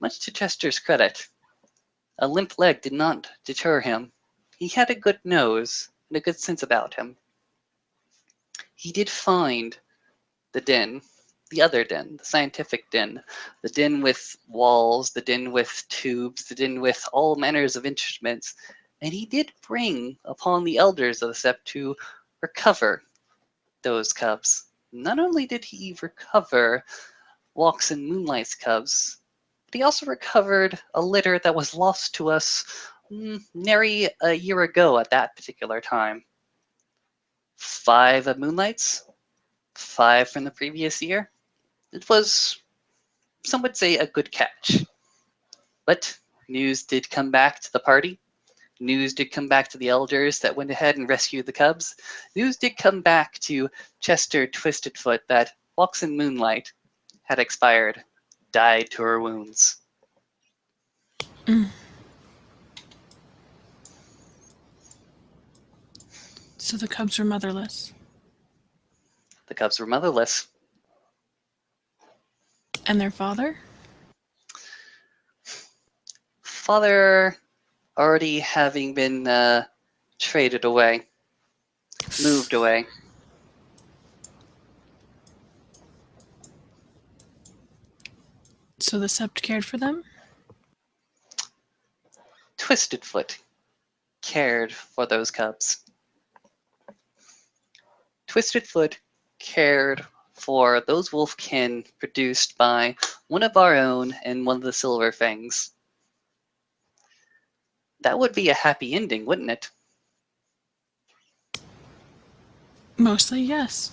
Much to Chester's credit, a limp leg did not deter him. He had a good nose and a good sense about him. He did find the den, the other den, the scientific den, the den with walls, the den with tubes, the den with all manners of instruments, and he did bring upon the elders of the sept to recover those cubs. Not only did he recover Walks in Moonlight's cubs, but he also recovered a litter that was lost to us nary a year ago at that particular time. 5 of Moonlight's, 5 from the previous year. It was, some would say, a good catch. But news did come back to the party. News did come back to the elders that went ahead and rescued the cubs. News did come back to Chester Twisted Foot that Walks in Moonlight had expired, died to her wounds. So the cubs were motherless. The cubs were motherless. And their father? Father already having been traded away, moved away. So the sept cared for them? Twisted Foot cared for those cubs. Twisted Foot cared for those wolfkin produced by one of our own and one of the Silver Fangs. That would be a happy ending, wouldn't it? Mostly, yes.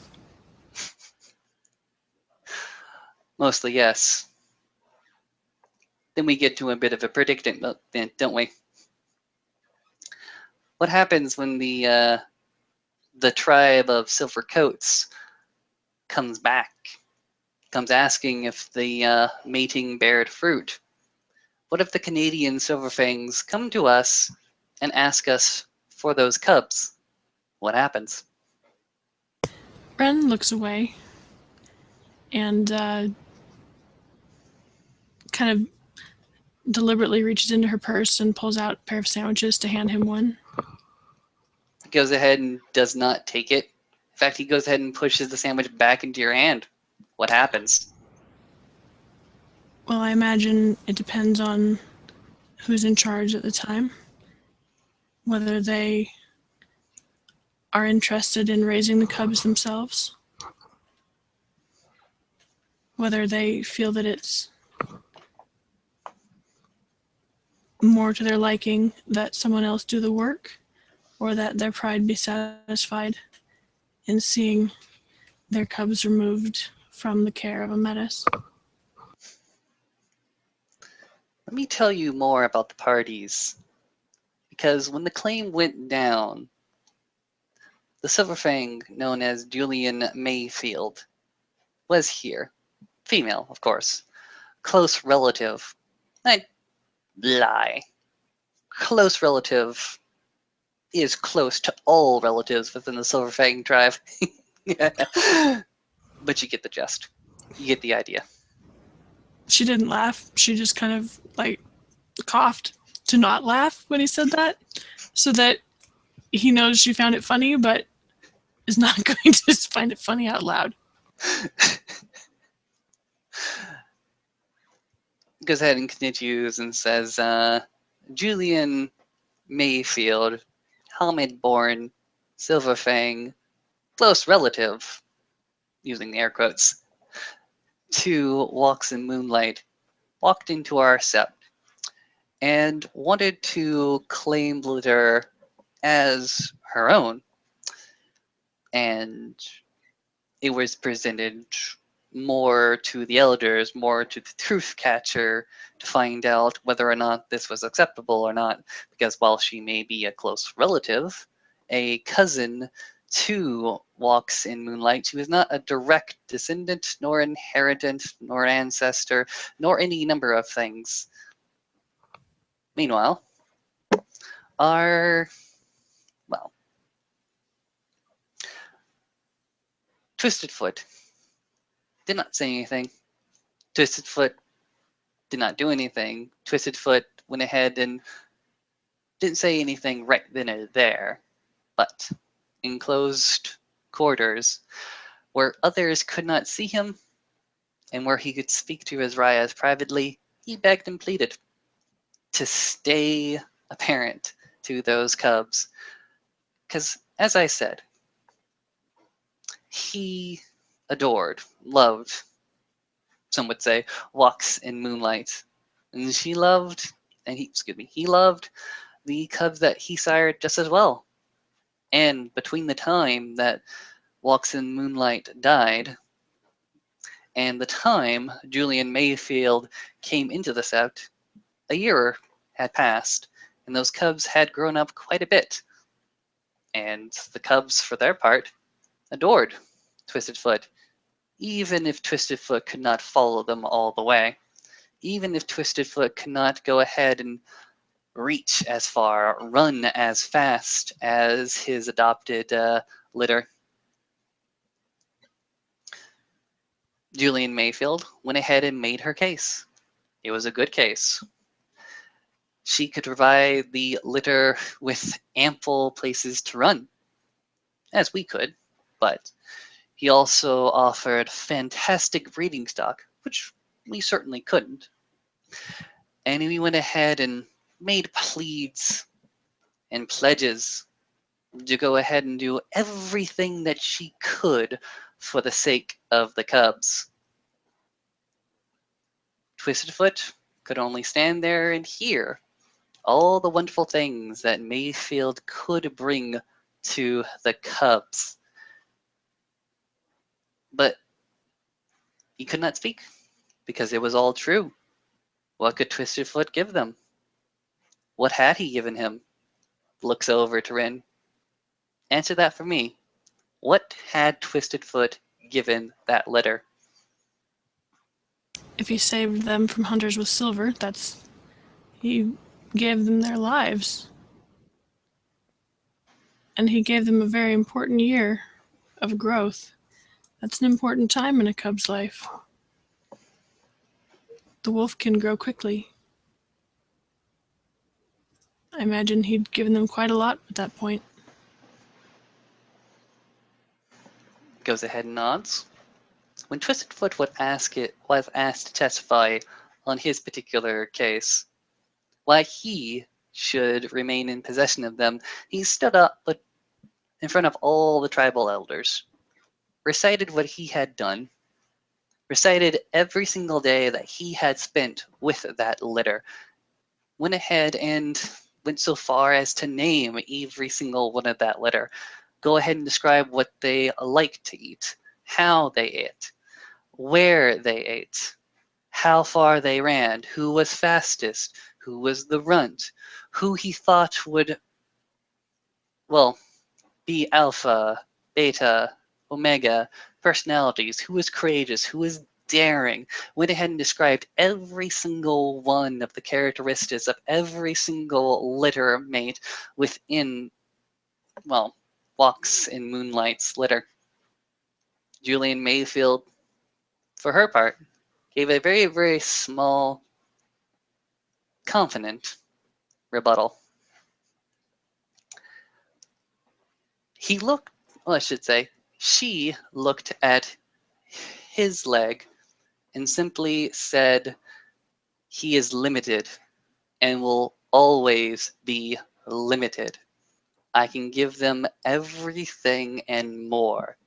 Mostly, yes. Then we get to a bit of a predicament, don't we? What happens when the tribe of Silver Coats comes back, comes asking if the mating bared fruit? What if the Canadian Silverfangs come to us and ask us for those cubs? What happens? Ren looks away and kind of deliberately reaches into her purse and pulls out a pair of sandwiches to hand him one. He goes ahead and does not take it. In fact, he goes ahead and pushes the sandwich back into your hand. What happens? Well, I imagine it depends on who's in charge at the time. Whether they are interested in raising the cubs themselves. Whether they feel that it's more to their liking that someone else do the work, or that their pride be satisfied in seeing their cubs removed from the care of a metis. Let me tell you more about the parties. Because when the claim went down, the Silverfang, known as Julian Mayfield, was here. Female, of course. Close relative. I lie. Close relative is close to all relatives within the Silverfang tribe. But you get the gist. You get the idea. She didn't laugh. She just kind of coughed to not laugh when he said that, so that he knows she found it funny, but is not going to find it funny out loud. Goes ahead and continues and says, Julian Mayfield, Helmet-born, Silverfang, close relative, using the air quotes, to Walks in Moonlight, walked into our sept and wanted to claim litter as her own. And it was presented more to the elders, more to the truth catcher to find out whether or not this was acceptable or not. Because while she may be a close relative, a cousin to walks in moonlight. She was not a direct descendant, nor inheritant, nor ancestor, nor any number of things. Meanwhile, our, well, Twisted Foot did not say anything. Twisted Foot did not do anything. Twisted Foot went ahead and didn't say anything right then and there. But in closed quarters, where others could not see him, and where he could speak to his Ryas privately, he begged and pleaded to stay a parent to those cubs. Because, as I said, he adored, loved, some would say, walks in moonlight. And she loved, and he loved the cubs that he sired just as well. And between the time that Walks in Moonlight died and the time Julian Mayfield came into the sept, a year had passed, and those cubs had grown up quite a bit. And the cubs, for their part, adored Twisted Foot, even if Twisted Foot could not follow them all the way, even if Twisted Foot could not go ahead and reach as far, run as fast as his adopted litter. Julian Mayfield went ahead and made her case. It was a good case. She could provide the litter with ample places to run, as we could, but he also offered fantastic breeding stock, which we certainly couldn't. And we went ahead and made pleads and pledges to go ahead and do everything that she could for the sake of the cubs. Twisted Foot could only stand there and hear all the wonderful things that Mayfield could bring to the cubs. But he could not speak because it was all true. What could Twisted Foot give them? What had he given him? Looks over to Rin. Answer that for me. What had Twisted Foot given that litter? If he saved them from hunters with silver, he gave them their lives. And he gave them a very important year of growth. That's an important time in a cub's life. The wolf can grow quickly. I imagine he'd given them quite a lot at that point. Goes ahead and nods. When Twisted Foot was asked to testify on his particular case, why he should remain in possession of them, he stood up but in front of all the tribal elders, recited what he had done, recited every single day that he had spent with that litter, went ahead and went so far as to name every single one of that litter, go ahead and describe what they liked to eat, how they ate, where they ate, how far they ran, who was fastest, who was the runt, who he thought would, well, be alpha, beta, omega personalities, who was courageous, who was daring, went ahead and described every single one of the characteristics of every single litter mate within, well, Walks in Moonlight's litter. Julian Mayfield, for her part, gave a very, very small, confident rebuttal. He looked, well, I should say, she looked at his leg and simply said, he is limited and will always be limited. I can give them everything and more.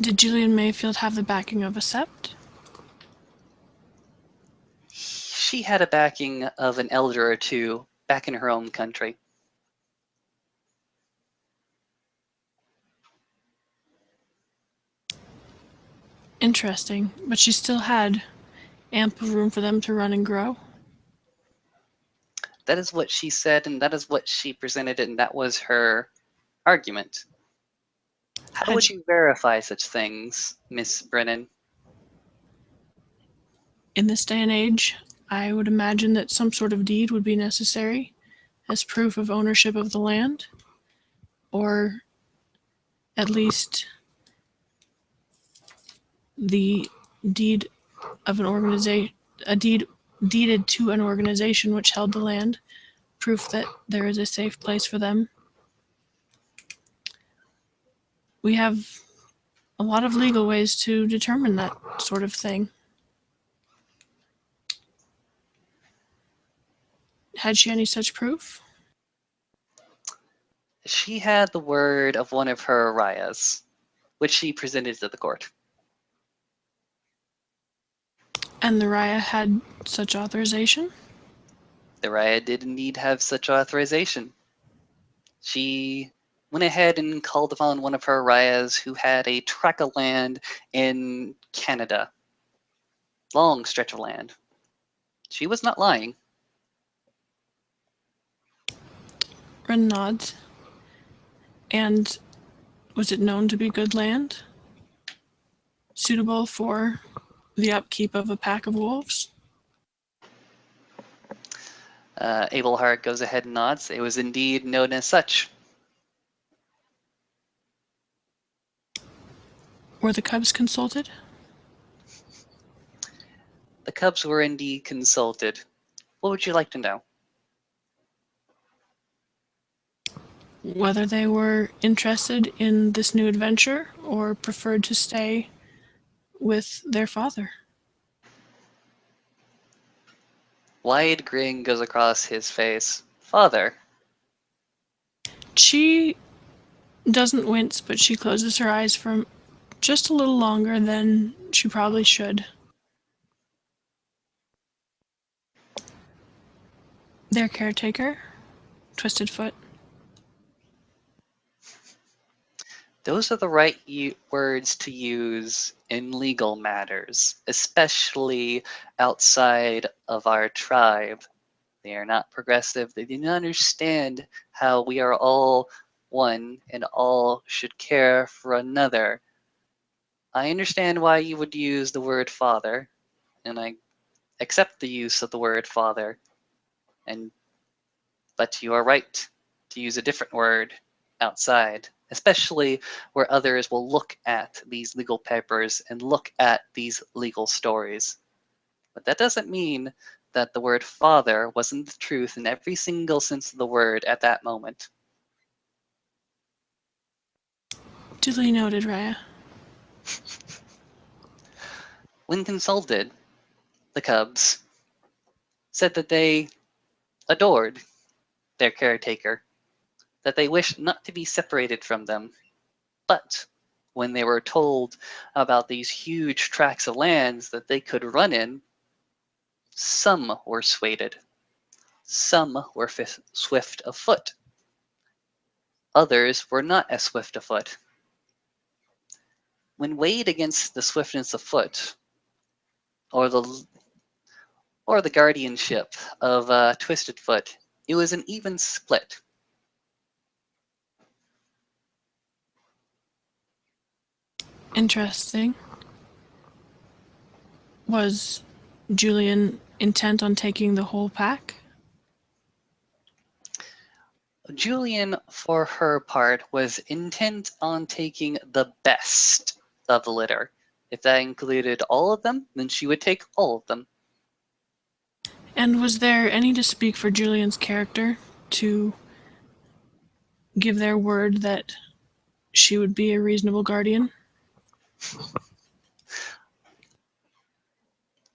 Did Julian Mayfield have the backing of a sept? She had a backing of an elder or two back in her own country. Interesting, but she still had ample room for them to run and grow? That is what she said, and that is what she presented, and that was her argument. How would you verify such things, Miss Brennan? In this day and age, I would imagine that some sort of deed would be necessary as proof of ownership of the land, or at least the deed of an organization, a deed deeded to an organization which held the land, proof that there is a safe place for them. We have a lot of legal ways to determine that sort of thing. Had she any such proof? She had the word of one of her Arias, which she presented to the court. And the Raya had such authorization? The Raya did indeed have such authorization. She went ahead and called upon one of her Rayas who had a tract of land in Canada. Long stretch of land. She was not lying. Ren nods. And was it known to be good land? Suitable for the upkeep of a pack of wolves? Abelhart goes ahead and nods. It was indeed known as such. Were the cubs consulted? The cubs were indeed consulted. What would you like to know? Whether they were interested in this new adventure or preferred to stay with their father. Wide grin goes across his face. Father. She doesn't wince, but she closes her eyes for just a little longer than she probably should. Their caretaker, Twisted Foot. Those are the right words to use in legal matters, especially outside of our tribe. They are not progressive. They do not understand how we are all one and all should care for another. I understand why you would use the word father, and I accept the use of the word father, but you are right to use a different word outside, especially where others will look at these legal papers and look at these legal stories. But that doesn't mean that the word father wasn't the truth in every single sense of the word at that moment. Duly noted, Raya. When consulted, the Cubs said that they adored their caretaker, that they wished not to be separated from them. But when they were told about these huge tracts of lands that they could run in, some were swayed. Some were swift of foot. Others were not as swift of foot. When weighed against the swiftness of foot, or the guardianship of Twisted Foot, it was an even split. Interesting. Was Julian intent on taking the whole pack? Julian, for her part, was intent on taking the best of the litter. If that included all of them, then she would take all of them. And was there any to speak for Julian's character to give their word that she would be a reasonable guardian?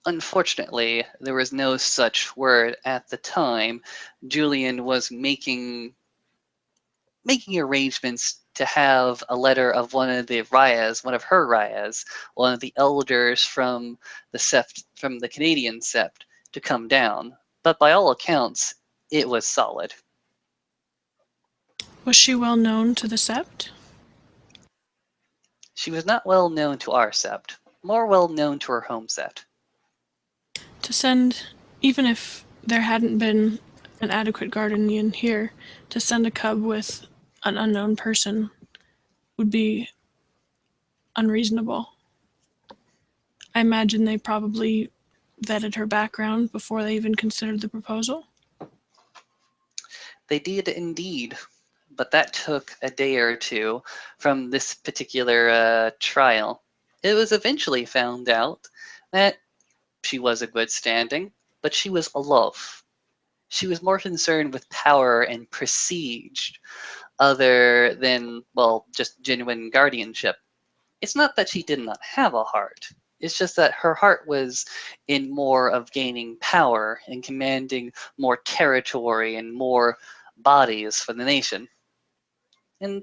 Unfortunately, there was no such word at the time. Julian was making arrangements to have a letter of one of the Rayas, one of her Rayas, one of the elders from the sept, from the Canadian sept, to come down. But by all accounts, it was solid. Was she well known to the sept? She was not well known to our sept, more well known to her home sept. To send, even if there hadn't been an adequate guardian here, to send a cub with an unknown person would be unreasonable. I imagine they probably vetted her background before they even considered the proposal. They did indeed, but that took a day or two from this particular trial. It was eventually found out that she was a good standing, but she was aloof. She was more concerned with power and prestige other than, well, just genuine guardianship. It's not that she did not have a heart. It's just that her heart was in more of gaining power and commanding more territory and more bodies for the nation. And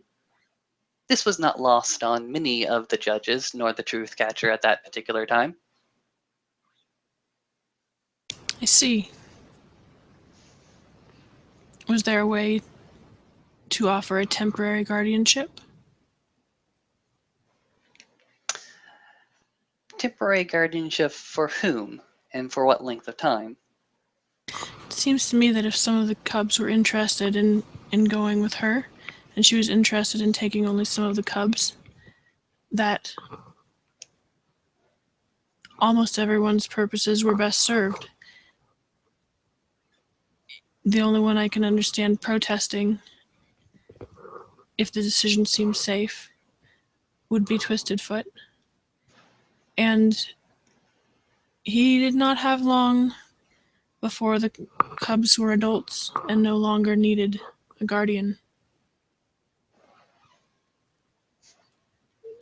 this was not lost on many of the judges nor the truth catcher at that particular time. I see. Was there a way to offer a temporary guardianship? Temporary guardianship for whom and for what length of time? It seems to me that if some of the cubs were interested in going with her, and she was interested in taking only some of the cubs, that almost everyone's purposes were best served. The only one I can understand protesting, if the decision seems safe, would be Twisted Foot. And he did not have long before the cubs were adults and no longer needed a guardian.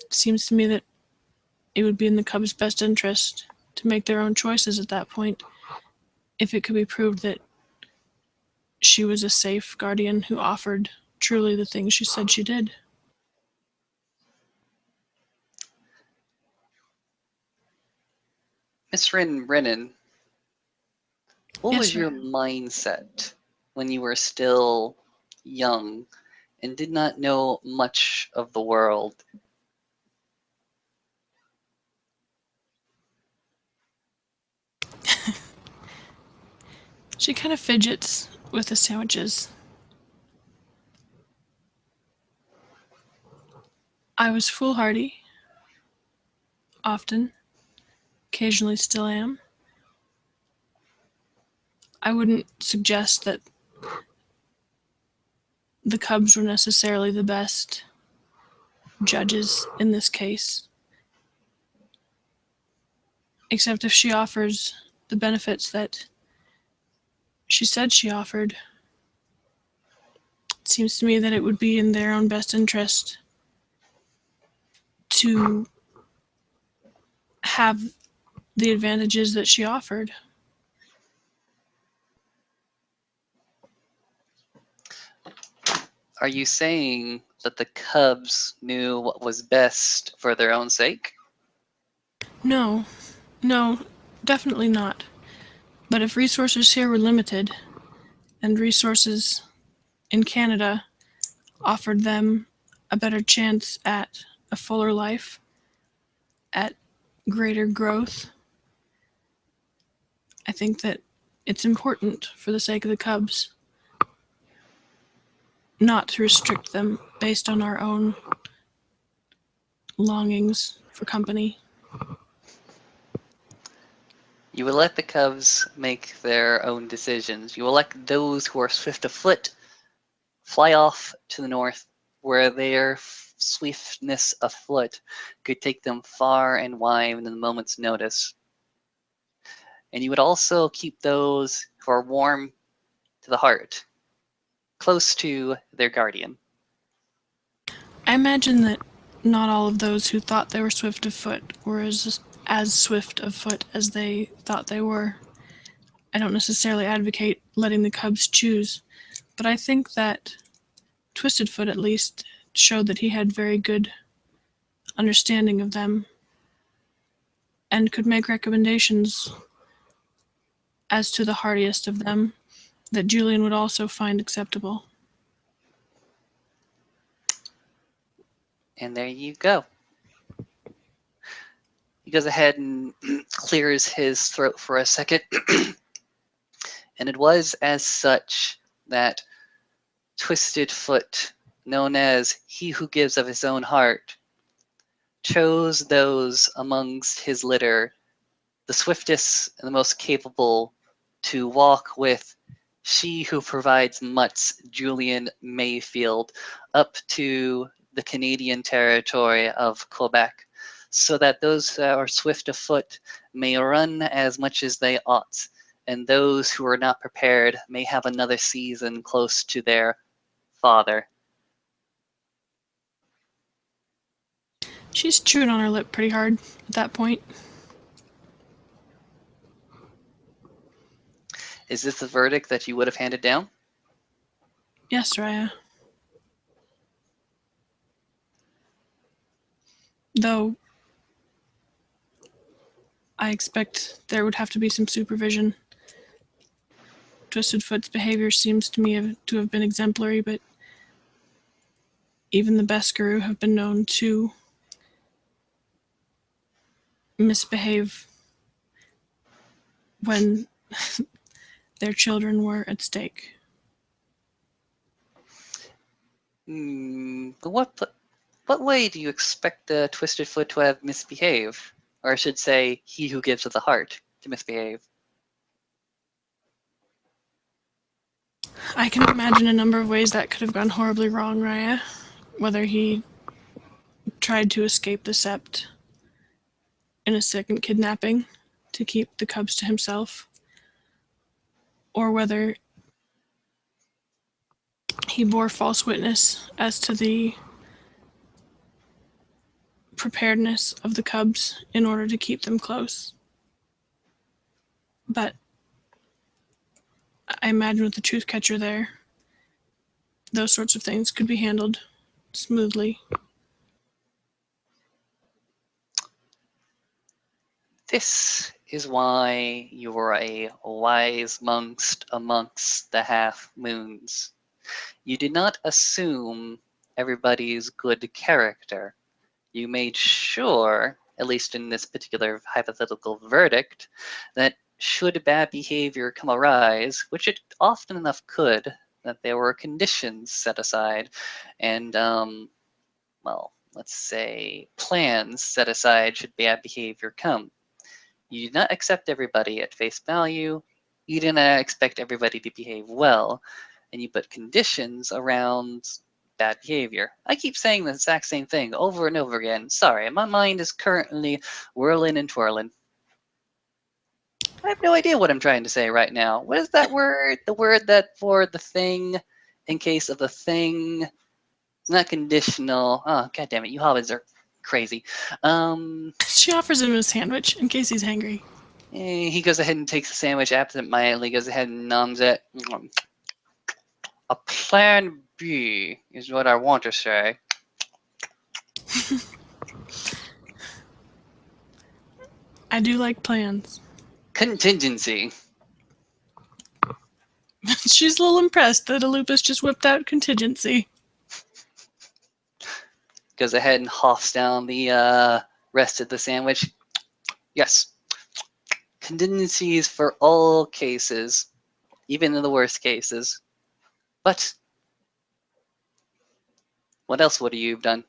It seems to me that it would be in the cubs' best interest to make their own choices at that point, if it could be proved that she was a safe guardian who offered truly the things she said she did. Miss Brennan, what Yes, was sir. your mindset when you were still young and did not know much of the world? She kind of fidgets with the sandwiches. I was foolhardy, often, occasionally still am. I wouldn't suggest that the cubs were necessarily the best judges in this case, except if she offers the benefits that she said she offered. It seems to me that it would be in their own best interest to have the advantages that she offered. Are you saying that the Cubs knew what was best for their own sake? No, definitely not. But if resources here were limited, and resources in Canada offered them a better chance at a fuller life, at greater growth, I think that it's important for the sake of the cubs not to restrict them based on our own longings for company. You will let the Cubs make their own decisions. You will let those who are swift of foot fly off to the north, where their swiftness of foot could take them far and wide in a moment's notice. And you would also keep those who are warm to the heart close to their guardian. I imagine that not all of those who thought they were swift of foot were as swift of foot as they thought they were. I don't necessarily advocate letting the cubs choose, but I think that Twisted Foot at least showed that he had very good understanding of them and could make recommendations as to the hardiest of them that Julian would also find acceptable. And there you go. He goes ahead and clears his throat for a second And it was as such that Twisted Foot, known as He Who Gives of His Own Heart, chose those amongst his litter, the swiftest and the most capable, to walk with she who provides mutts, Julian Mayfield, up to the Canadian territory of Quebec, so that those that are swift of foot may run as much as they ought, and those who are not prepared may have another season close to their father. She's chewing on her lip pretty hard at that point. Is this the verdict that you would have handed down? Yes, Raya. Though I expect there would have to be some supervision. Twisted Foot's behavior seems to me to have been exemplary, but even the best guru have been known to misbehave when their children were at stake. What way do you expect the Twisted Foot to have misbehaved? Or I should say, he who gives of the heart to misbehave. I can imagine a number of ways that could have gone horribly wrong, Raya. Whether he tried to escape the sept in a second kidnapping to keep the cubs to himself, or whether he bore false witness as to the preparedness of the cubs in order to keep them close. But I imagine with the truth catcher there, those sorts of things could be handled smoothly. This is why you are a wise amongst the half moons. You did not assume everybody's good character. You made sure, at least in this particular hypothetical verdict, that should bad behavior come arise, which it often enough could, that there were conditions set aside and, well, let's say plans set aside should bad behavior come. You did not accept everybody at face value. You did not expect everybody to behave well, and you put conditions around bad behavior. I keep saying the exact same thing over and over again. Sorry, my mind is currently whirling and twirling. I have no idea what I'm trying to say right now. What is that word? The word that for the thing, in case of the thing. It's not conditional. Oh, god damn it, you hobbits are crazy. She offers him a sandwich in case he's hangry. He goes ahead and takes the sandwich absentmindedly, goes ahead and numbs it. A plan B is what I want to say. I do like plans. Contingency. She's a little impressed that Alupus just whipped out contingency. Goes ahead and huffs down the rest of the sandwich. Yes. Contingencies for all cases, even in the worst cases. But what else would you have done?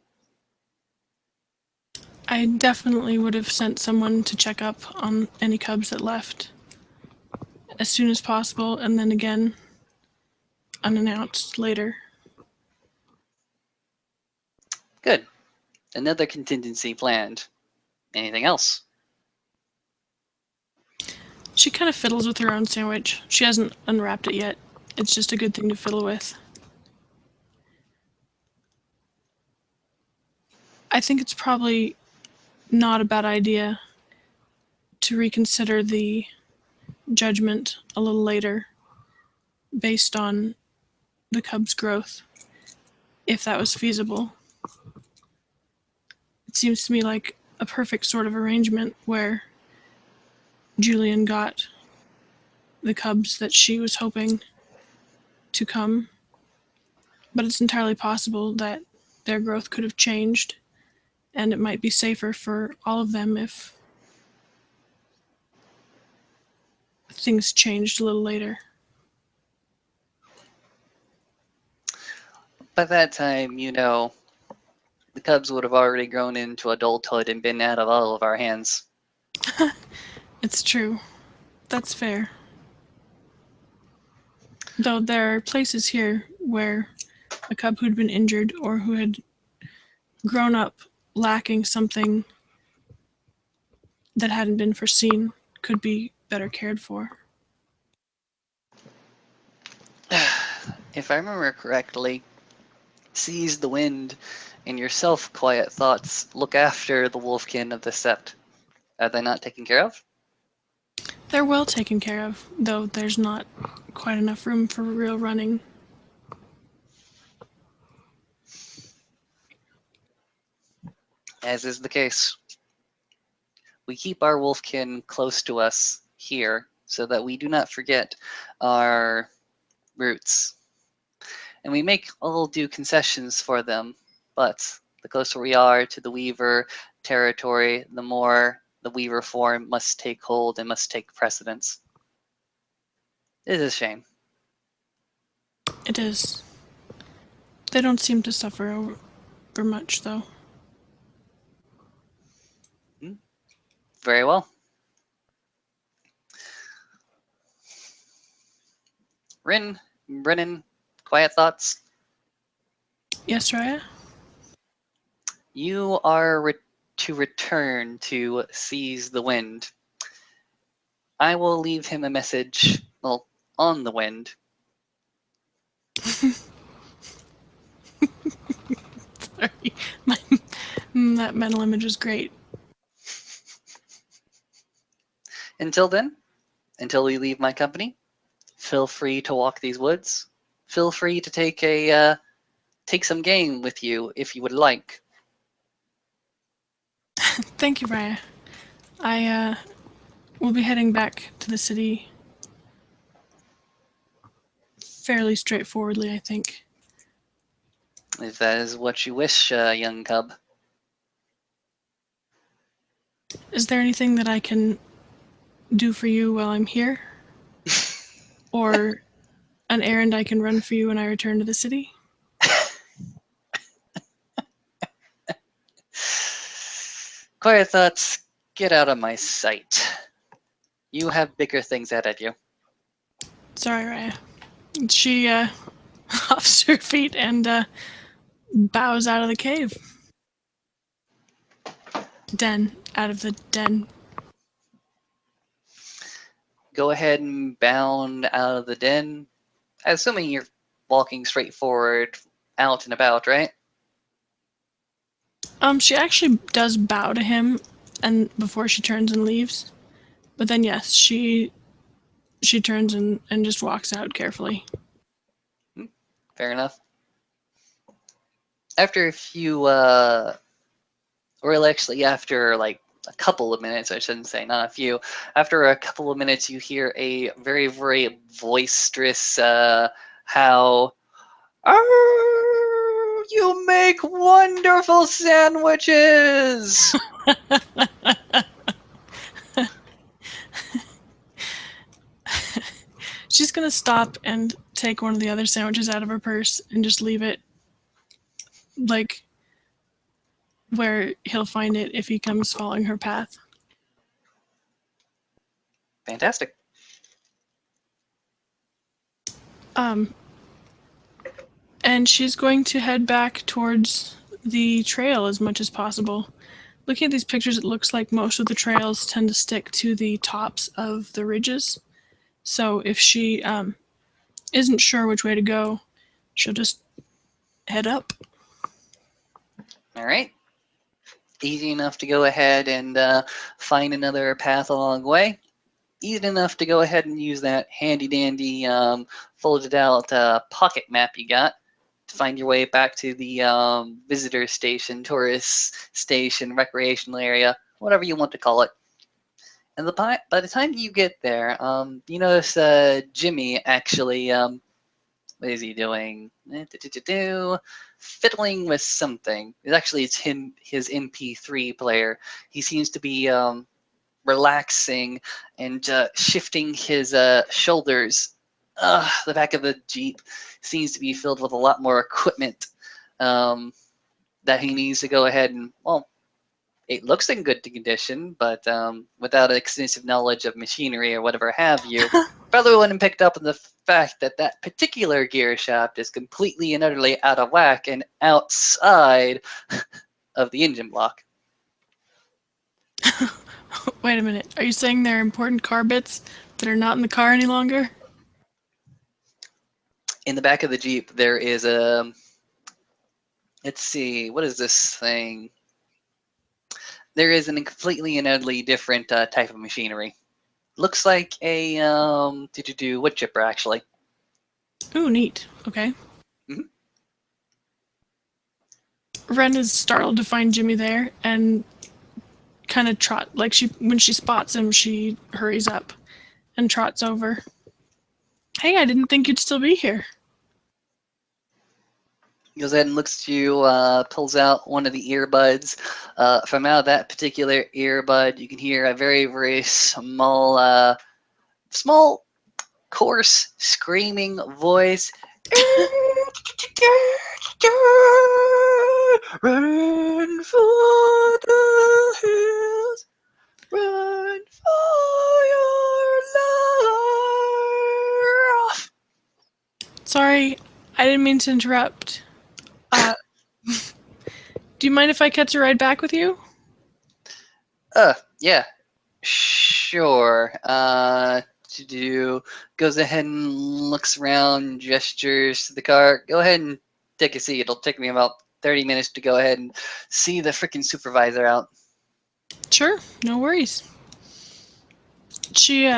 I definitely would have sent someone to check up on any cubs that left as soon as possible, and then again unannounced later. Good. Another contingency planned. Anything else? She kind of fiddles with her own sandwich. She hasn't unwrapped it yet. It's just a good thing to fiddle with. I think it's probably not a bad idea to reconsider the judgment a little later based on the cub's growth, if that was feasible. It seems to me like a perfect sort of arrangement where Julian got the cubs that she was hoping to come, but it's entirely possible that their growth could have changed, and it might be safer for all of them if things changed a little later. By that time, you know, the cubs would have already grown into adulthood and been out of all of our hands. It's true. That's fair. Though there are places here where a cub who'd been injured or who had grown up lacking something that hadn't been foreseen could be better cared for. If I remember correctly, Seize the Wind and yourself, Quiet Thoughts, look after the Wolfkin of the Sept. Are they not taken care of? They're well taken care of, though there's not quite enough room for real running. As is the case. We keep our Wolfkin close to us here so that we do not forget our roots. And we make all due concessions for them, but the closer we are to the Weaver territory, the more the Weaver form must take hold and must take precedence. It is a shame. It is. They don't seem to suffer over much, though. Very well. Rin, Brennan, Quiet Thoughts. Yes, Raya? You are to return to Seize the Wind. I will leave him a message, well, on the wind. Sorry. That mental image is great. Until then, until you leave my company, feel free to walk these woods. Feel free to take some game with you if you would like. Thank you, Raya. I will be heading back to the city fairly straightforwardly, I think. If that is what you wish, young cub. Is there anything that I can do for you while I'm here? Or an errand I can run for you when I return to the city? Quiet Thoughts, get out of my sight. You have bigger things ahead of you. Sorry, Raya. She hops to her feet and bows out of the cave. Out of the den. Go ahead and bound out of the den. Assuming you're walking straight forward, out and about, right? She actually does bow to him, and before she turns and leaves. But then, yes, she turns and just walks out carefully. Fair enough. After a few, or actually after like a couple of minutes, I shouldn't say, not a few. After a couple of minutes, you hear a very, very boisterous how. Oh, you make wonderful sandwiches! She's gonna stop and take one of the other sandwiches out of her purse and just leave it, like, where he'll find it if he comes following her path. Fantastic. And she's going to head back towards the trail as much as possible. Looking at these pictures, it looks like most of the trails tend to stick to the tops of the ridges. So if she isn't sure which way to go, she'll just head up. All right. Easy enough to go ahead and find another path along the way. Easy enough to go ahead and use that handy dandy folded out pocket map you got to find your way back to the visitor station, tourist station, recreational area, whatever you want to call it. And by the time you get there, you notice Jimmy actually, what is he doing? Fiddling with something. It's him, his MP3 player. He seems to be relaxing and shifting his shoulders The back of the Jeep seems to be filled with a lot more equipment that he needs to go ahead and, well, it looks in good condition, but without extensive knowledge of machinery or whatever have you, probably wouldn't have picked up on the fact that that particular gear shaft is completely and utterly out of whack and outside of the engine block. Wait a minute. Are you saying there are important car bits that are not in the car any longer? In the back of the Jeep, there is a, let's see, what is this thing? There is a completely and utterly different type of machinery. Looks like a wood chipper, actually. Ooh, neat. Okay. Mhm. Ren is startled to find Jimmy there and kind of when she spots him, she hurries up and trots over. Hey, I didn't think you'd still be here. Goes ahead and looks to you, pulls out one of the earbuds. From out of that particular earbud, you can hear a very, very small, coarse, screaming voice. Run for the hills, run for your life. Sorry, I didn't mean to interrupt. Do you mind if I catch a ride back with you? Yeah, sure. Goes ahead and looks around, gestures to the car. Go ahead and take a seat. It'll take me about 30 minutes to go ahead and see the freaking supervisor out. Sure, no worries. She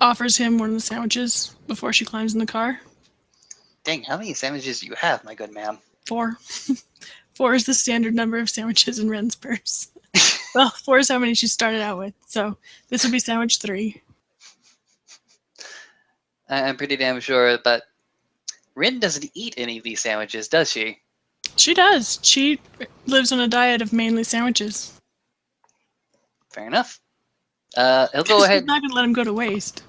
offers him one of the sandwiches before she climbs in the car. Dang, how many sandwiches do you have, my good ma'am? 4. 4 is the standard number of sandwiches in Ren's purse. Well, 4 is how many she started out with, so this will be sandwich 3. I'm pretty damn sure, but Rin doesn't eat any of these sandwiches, does she? She does. She lives on a diet of mainly sandwiches. Fair enough. He'll go ahead. She's not going to let him go to waste.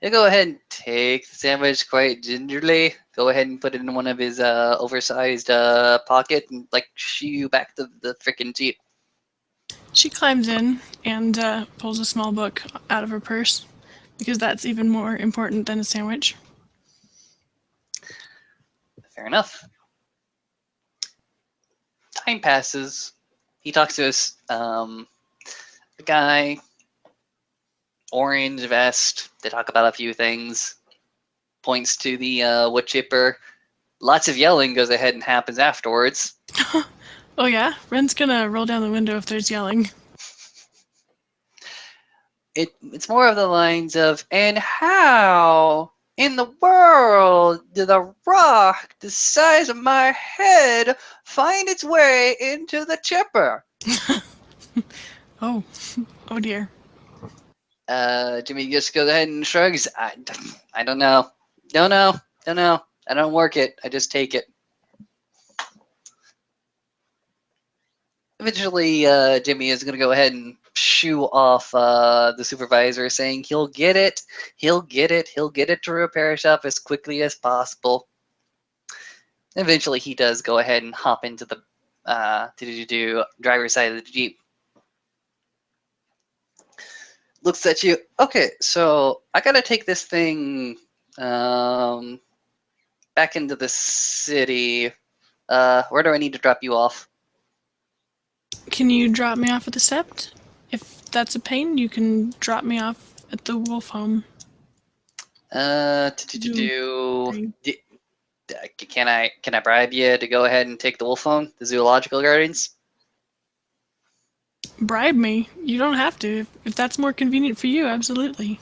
He'll go ahead and take the sandwich quite gingerly. Go ahead and put it in one of his oversized pocket and like shoo you back to the freaking Jeep. She climbs in and pulls a small book out of her purse because that's even more important than a sandwich. Fair enough. Time passes. He talks to us. The guy, orange vest. They talk about a few things. Points to the wood chipper. Lots of yelling goes ahead and happens afterwards. Oh yeah? Ren's gonna roll down the window if there's yelling. It's more of the lines of, and how in the world did a rock the size of my head find its way into the chipper? Oh dear. Jimmy just goes ahead and shrugs. I don't know. Don't know. I don't work it. I just take it. Eventually, Jimmy is going to go ahead and shoo off the supervisor, saying he'll get it to a repair shop as quickly as possible. Eventually, he does go ahead and hop into the driver's side of the Jeep. Looks at you. Okay, so I gotta take this thing back into the city. Where do I need to drop you off? Can you drop me off at the Sept? If that's a pain, you can drop me off at the Wolf home. Can I bribe you to go ahead and take the Wolf home, the zoological gardens? Bribe me? You don't have to. If that's more convenient for you, absolutely.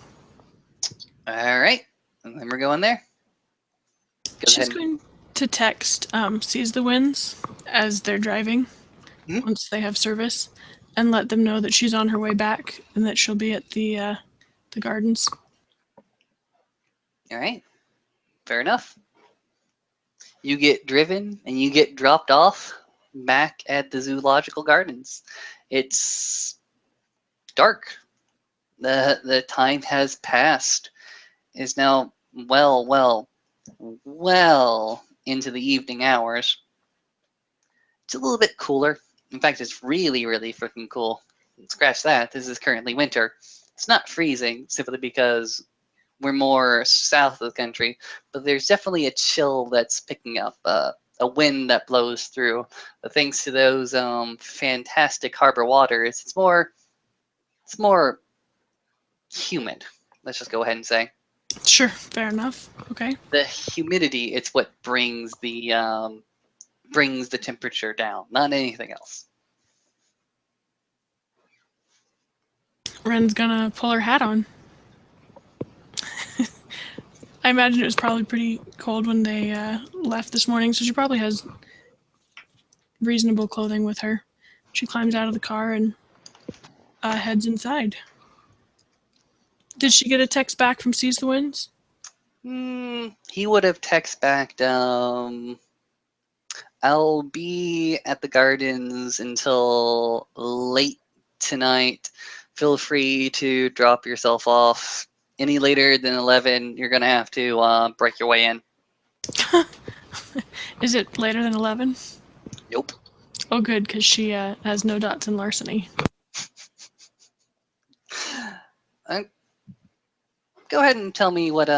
All right, and then we're going there. She's going to text Seize the Winds as they're driving once they have service and let them know that she's on her way back and that she'll be at the gardens. All right, fair enough. You get driven and you get dropped off back at the zoological gardens. It's dark. The time has passed. is now well into the evening hours. It's a little bit cooler. In fact, it's really, really freaking cool. Scratch that. This is currently winter. It's not freezing simply because we're more south of the country, but there's definitely a chill that's picking up, a wind that blows through. But thanks to those fantastic harbor waters, it's more humid. Let's just go ahead and say Sure, fair enough. Okay. the humidity. It's what brings the temperature down, not anything else. Ren's gonna pull her hat on. I imagine it was probably pretty cold when they left this morning, so she probably has reasonable clothing with her. She climbs out of the car and heads inside. Did she get a text back from Seize the Winds? He would have text back, I'll be at the gardens until late tonight. Feel free to drop yourself off. Any later than 11, you're going to have to break your way in. Is it later than 11? Nope. Oh, good, because she has no dots in larceny. Go ahead and tell me what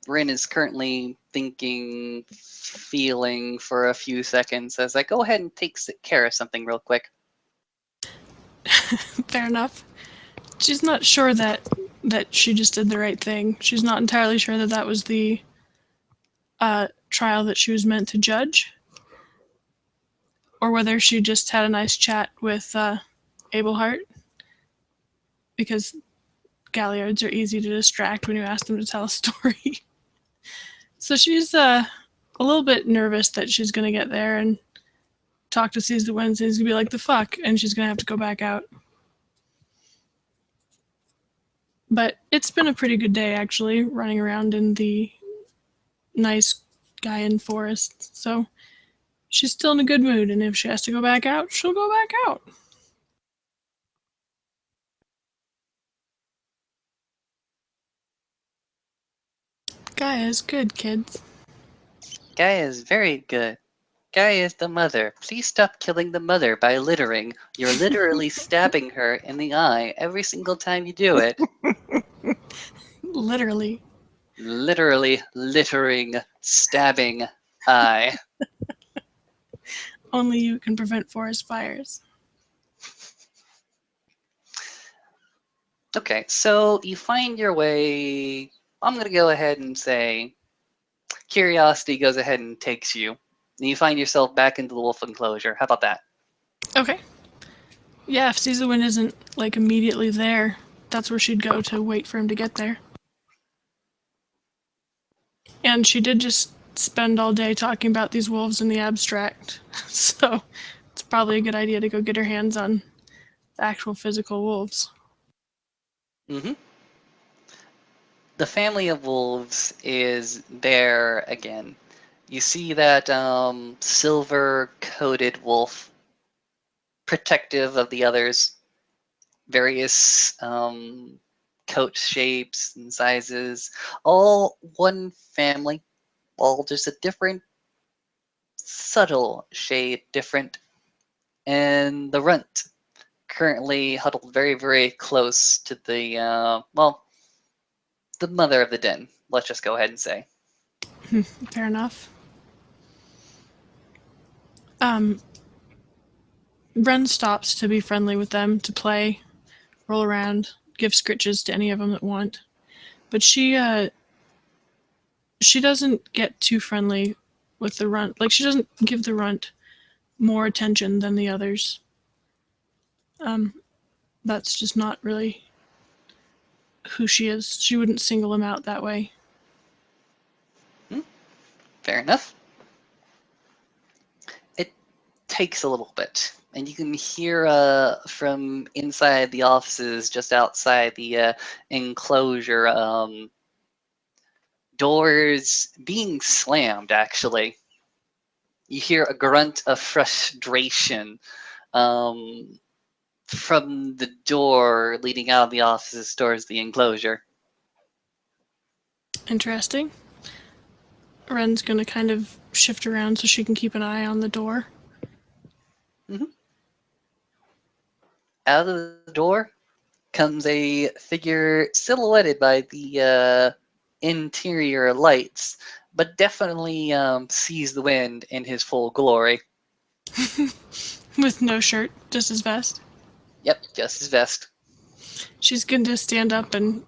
Rin is currently thinking, feeling for a few seconds as I go ahead and take care of something real quick. Fair enough. She's not sure that she just did the right thing. She's not entirely sure that that was the trial that she was meant to judge, or whether she just had a nice chat with Abelhart, because Galliards are easy to distract when you ask them to tell a story. So she's a little bit nervous that she's going to get there and talk to Seize the Winds, and he's going to be like, the fuck, and she's going to have to go back out. But it's been a pretty good day, actually, running around in the nice Gaian forest. So she's still in a good mood, and if she has to go back out, she'll go back out. Gaia is good, kids. Gaia is very good. Gaia is the mother. Please stop killing the mother by littering. You're literally stabbing her in the eye every single time you do it. Literally. Literally littering, stabbing eye. Only you can prevent forest fires. Okay, so you find your way. I'm going to go ahead and say curiosity goes ahead and takes you. And you find yourself back into the wolf enclosure. How about that? Okay. Yeah, if Seize the Wind isn't, like, immediately there, that's where she'd go to wait for him to get there. And she did just spend all day talking about these wolves in the abstract, so it's probably a good idea to go get her hands on the actual physical wolves. Mm-hmm. The family of wolves is there again. You see that silver-coated wolf, protective of the others, various coat shapes and sizes, all one family, all just a different, subtle shade different. And the runt currently huddled very, very close to the, the mother of the den. Let's just go ahead and say. Fair enough. Ren stops to be friendly with them, to play, roll around, give scritches to any of them that want. But she doesn't get too friendly with the runt. Like, she doesn't give the runt more attention than the others. That's just not really who she is. She wouldn't single him out that way. Fair enough. It takes a little bit. And you can hear from inside the offices, just outside the enclosure, doors being slammed, actually. You hear a grunt of frustration from the door leading out of the offices towards the enclosure. Interesting. Ren's gonna kind of shift around so she can keep an eye on the door. Mhm. Out of the door comes a figure silhouetted by the interior lights, but definitely sees the wind in his full glory. With no shirt, just his vest. Yep, just his vest. She's gonna stand up and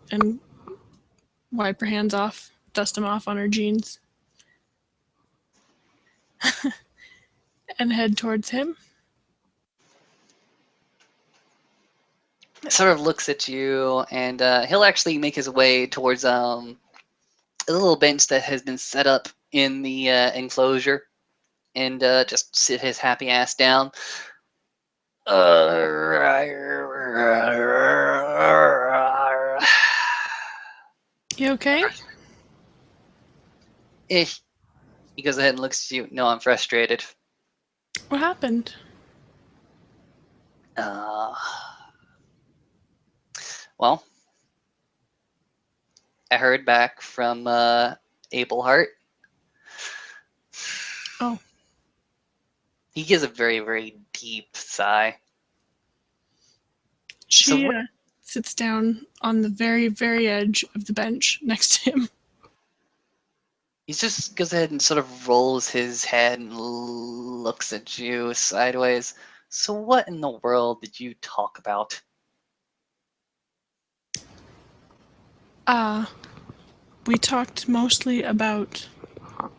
wipe her hands off, dust them off on her jeans, and head towards him. Sort of looks at you, and he'll actually make his way towards a little bench that has been set up in the enclosure, and just sit his happy ass down. You okay? He goes ahead and looks at you. No, I'm frustrated. What happened? Uh, well, I heard back from Abelhart. Oh. He gives a very, very deep sigh. She So sits down on the very, very edge of the bench next to him. he just goes ahead and sort of rolls his head and looks at you sideways. So what in the world did you talk about? We talked mostly about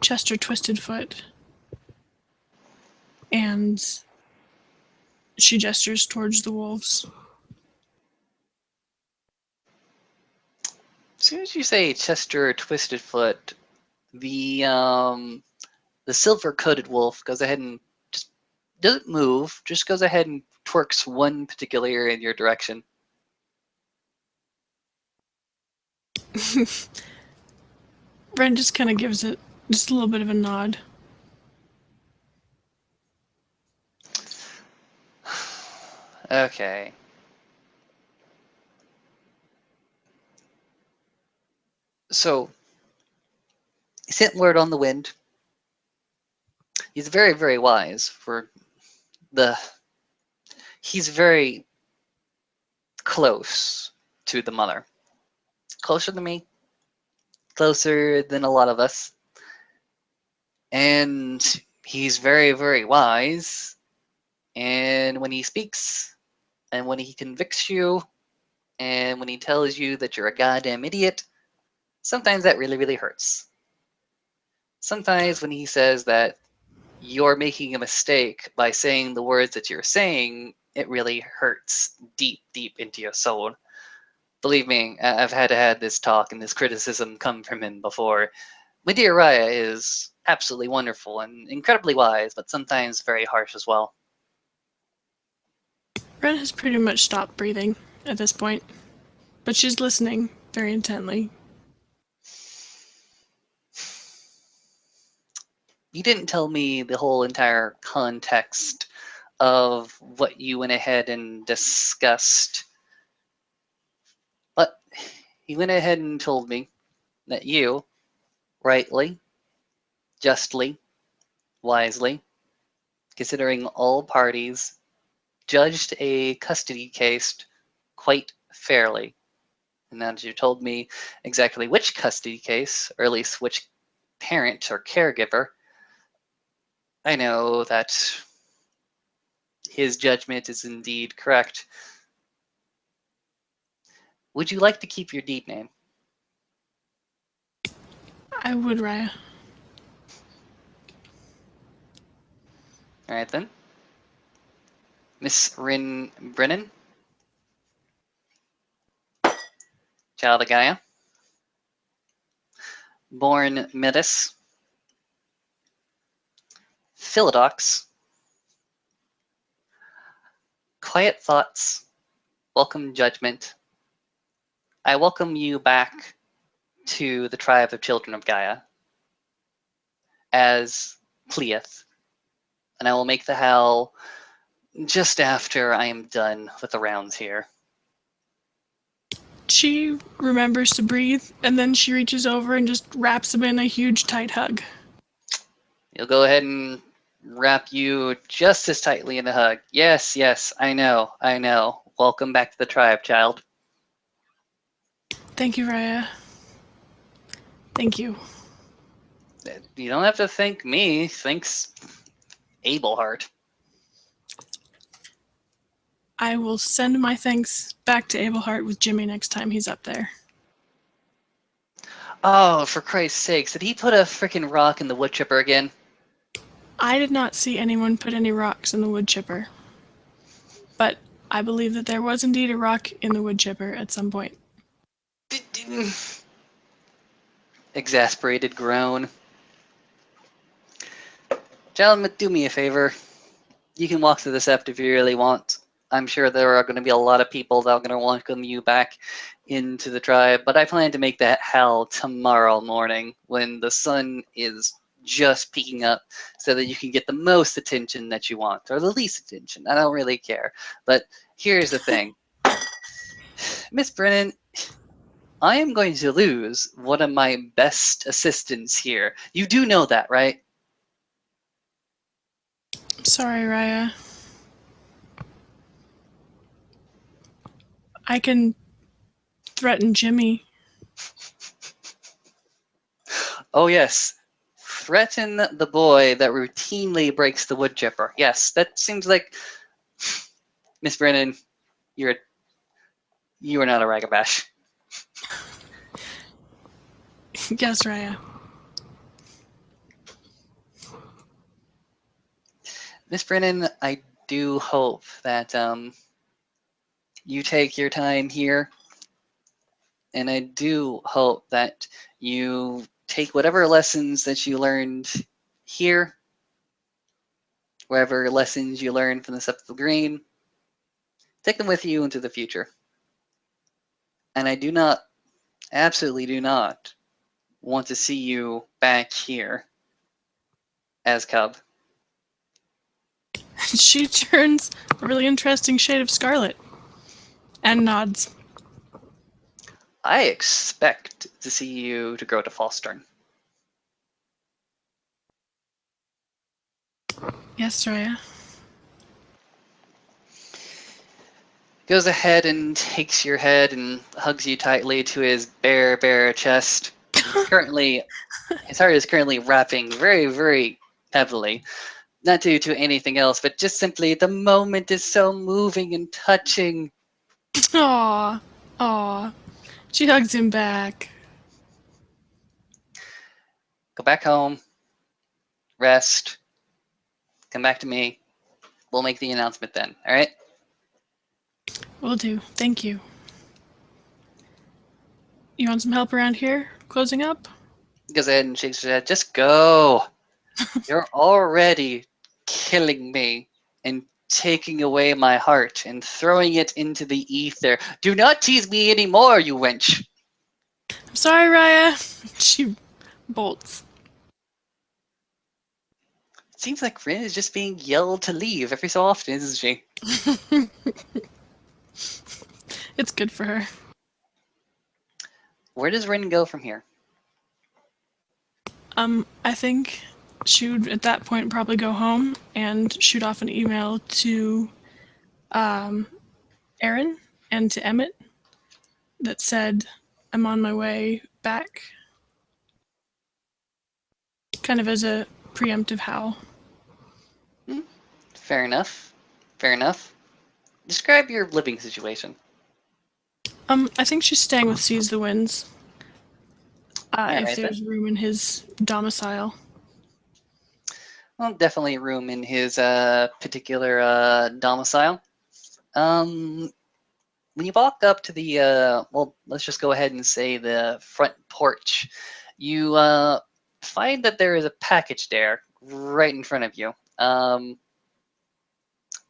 Chester Twistedfoot. And she gestures towards the wolves. As soon as you say Chester Twistedfoot, the silver-coated wolf goes ahead and just doesn't move, just goes ahead and twerks one particular area in your direction. Ren just kind of gives it just a little bit of a nod. Okay. So, he sent word on the wind. He's very, very wise for the. He's very close to the mother. Closer than me, closer than a lot of us. And he's very, very wise. And when he speaks, and when he convicts you, and when he tells you that you're a goddamn idiot, sometimes that really, really hurts. Sometimes when he says that you're making a mistake by saying the words that you're saying, it really hurts deep, deep into your soul. Believe me, I've had this talk and this criticism come from him before. My dear Raya is absolutely wonderful and incredibly wise, but sometimes very harsh as well. Ren has pretty much stopped breathing at this point, but she's listening very intently. You didn't tell me the whole entire context of what you went ahead and discussed. But he went ahead and told me that you, rightly, justly, wisely, considering all parties, judged a custody case quite fairly. And now that you told me exactly which custody case, or at least which parent or caregiver, I know that his judgment is indeed correct. Would you like to keep your deed name? I would, Raya. All right then. Miss Rin Brennan, child of Gaia, born Metis, Philodox, quiet thoughts, welcome judgment. I welcome you back to the tribe of children of Gaia as Cleith, and I will make the howl just after I am done with the rounds here. She remembers to breathe, and then she reaches over and just wraps him in a huge, tight hug. He'll go ahead and wrap you just as tightly in a hug. Yes, yes, I know, I know. Welcome back to the tribe, child. Thank you, Raya. Thank you. You don't have to thank me. Thanks, Abelheart. I will send my thanks back to Abelheart with Jimmy next time he's up there. Oh, for Christ's sakes, did he put a freaking rock in the wood chipper again? I did not see anyone put any rocks in the wood chipper. But I believe that there was indeed a rock in the wood chipper at some point. Exasperated groan. Gentlemen, do me a favor. You can walk to the sept if you really want. I'm sure there are going to be a lot of people that are going to welcome you back into the tribe, but I plan to make that hell tomorrow morning when the sun is just peeking up so that you can get the most attention that you want, or the least attention. I don't really care. But here's the thing. Miss Brennan, I am going to lose one of my best assistants here. You do know that, right? Sorry, Raya. I can threaten Jimmy. Oh, yes. Threaten the boy that routinely breaks the wood chipper. Yes, that seems like... Miss Brennan, you are not a ragabash. Yes, Raya. Miss Brennan, I do hope that you take your time here, and I do hope that you take whatever lessons that you learned here, whatever lessons you learned from the Sept of Green, take them with you into the future. And I do not, absolutely do not, want to see you back here as Cub. She turns a really interesting shade of scarlet and nods. I expect to see you to grow to Falstern. Yes, Raya. Goes ahead and takes your head and hugs you tightly to his bare chest. Currently, his heart is currently rapping very, very heavily. Not due to anything else, but just simply the moment is so moving and touching. Aw. Aw. She hugs him back. Go back home, rest, come back to me. We'll make the announcement then, all right? Will do. Thank you. You want some help around here? Closing up? Goes ahead and shakes his head. Just go. You're already killing me and taking away my heart and throwing it into the ether. Do not tease me anymore, you wench. I'm sorry, Raya. She bolts. It seems like Rin is just being yelled to leave every so often, isn't she? It's good for her. Where does Rin go from here? I think she would at that point probably go home and shoot off an email to Aaron and to Emmett that said, I'm on my way back. Kind of as a preemptive howl. Fair enough. Fair enough. Describe your living situation. I think she's staying with Seize the Winds. If Alright there's room in his domicile. Well, definitely room in his particular domicile. When you walk up to the, well, let's just go ahead and say the front porch, you find that there is a package there right in front of you.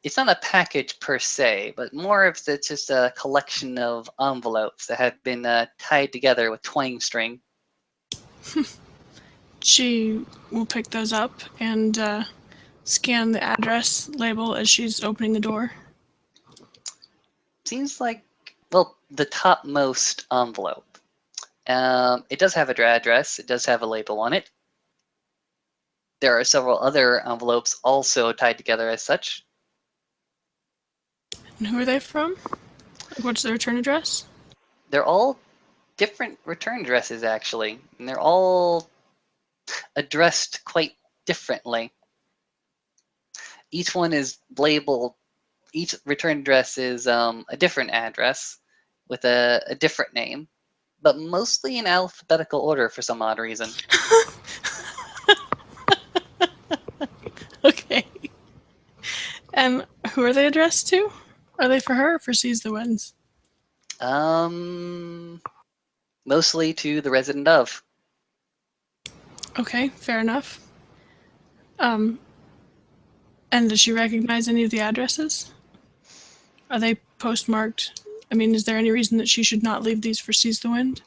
It's not a package per se, but more of it's just a collection of envelopes that have been tied together with twine string. She will pick those up and scan the address label as she's opening the door. Seems like, well, the topmost envelope. It does have an address. It does have a label on it. There are several other envelopes also tied together as such. And who are they from? What's their return address? They're all different return addresses, actually, and they're all addressed quite differently. Each one is labeled, each return address is a different address with a different name, but mostly in alphabetical order for some odd reason. Okay. And who are they addressed to? Are they for her or for Seize the Winds? Mostly to the resident of. Okay, fair enough. And does she recognize any of the addresses? Are they postmarked? I mean, is there any reason that she should not leave these for Seize the Wind?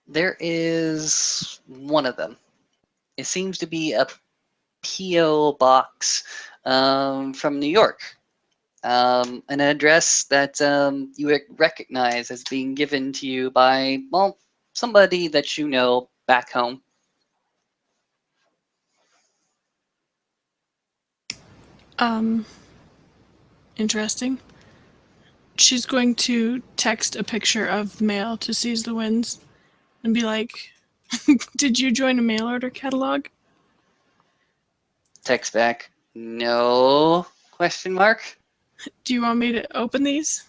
There is one of them. It seems to be a P.O. box from New York. An address that you recognize as being given to you by, well, somebody that you know back home. Interesting. She's going to text a picture of the mail to Seize the Winds and be like, did you join a mail order catalog? Text back, no, question mark. Do you want me to open these?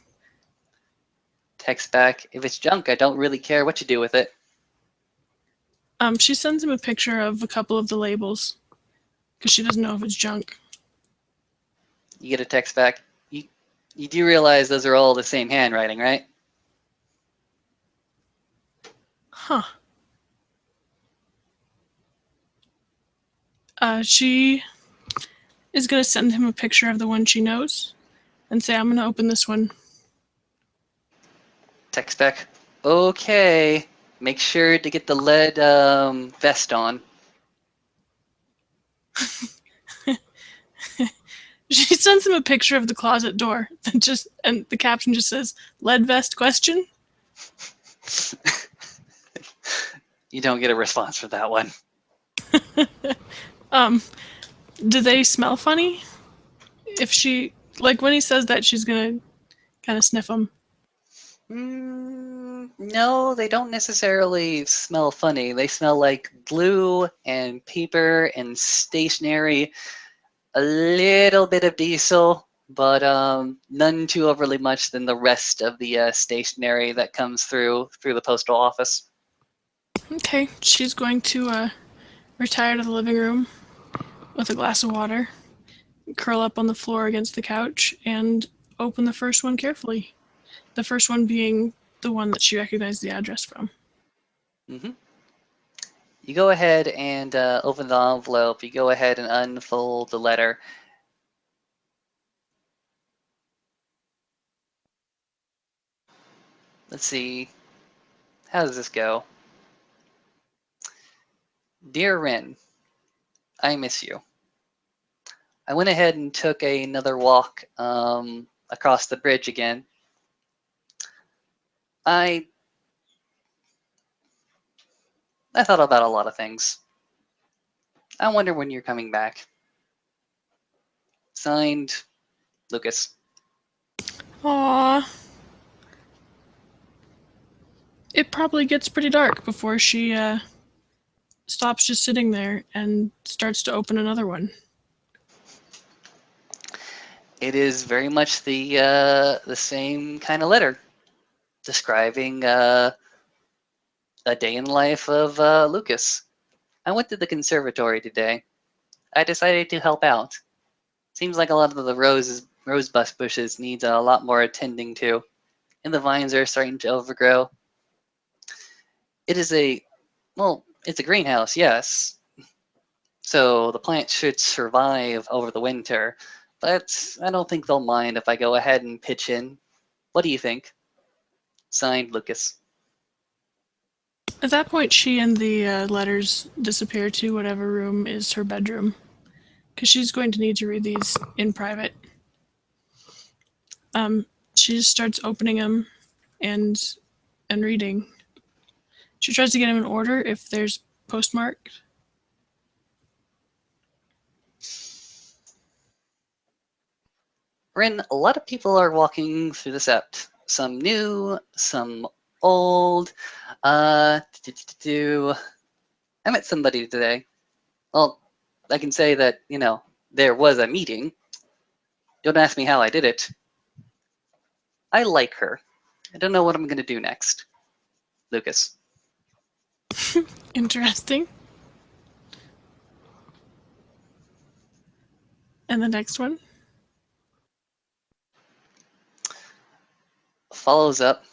Text back, if it's junk, I don't really care what you do with it. She sends him a picture of a couple of the labels because she doesn't know if it's junk. You get a text back, you do realize those are all the same handwriting, right? Huh. She is going to send him a picture of the one she knows and say, I'm going to open this one. Text back, okay, make sure to get the lead vest on. She sends him a picture of the closet door and the caption just says, lead vest question? You don't get a response for that one. Do they smell funny? If she, like when he says that, she's gonna kind of sniff them. No, they don't necessarily smell funny. They smell like glue and paper and stationery, a little bit of diesel, but none too overly much than the rest of the stationery that comes through the postal office. Okay, she's going to retire to the living room with a glass of water, curl up on the floor against the couch, and open the first one carefully. The first one being the one that she recognized the address from. Mm-hmm. You go ahead and open the envelope. You go ahead and unfold the letter. Let's see. How does this go? Dear Rin, I miss you. I went ahead and took another walk across the bridge again. I thought about a lot of things. I wonder when you're coming back. Signed, Lucas. Aww. It probably gets pretty dark before she stops just sitting there and starts to open another one. It is very much the same kind of letter, describing a day in the life of Lucas. I went to the conservatory today. I decided to help out. Seems like a lot of the rosebus bushes needs a lot more attending to, and the vines are starting to overgrow. It is it's a greenhouse, yes. So the plants should survive over the winter, but I don't think they'll mind if I go ahead and pitch in. What do you think? Signed, Lucas. At that point, she and the letters disappear to whatever room is her bedroom, because she's going to need to read these in private. She just starts opening them and reading. She tries to get them in order if there's postmarked. Rin, a lot of people are walking through the sept. Some new, some old. I met somebody today. Well, I can say that, there was a meeting. Don't ask me how I did it. I like her. I don't know what I'm going to do next. Lucas. Interesting. And the next one? Follows up.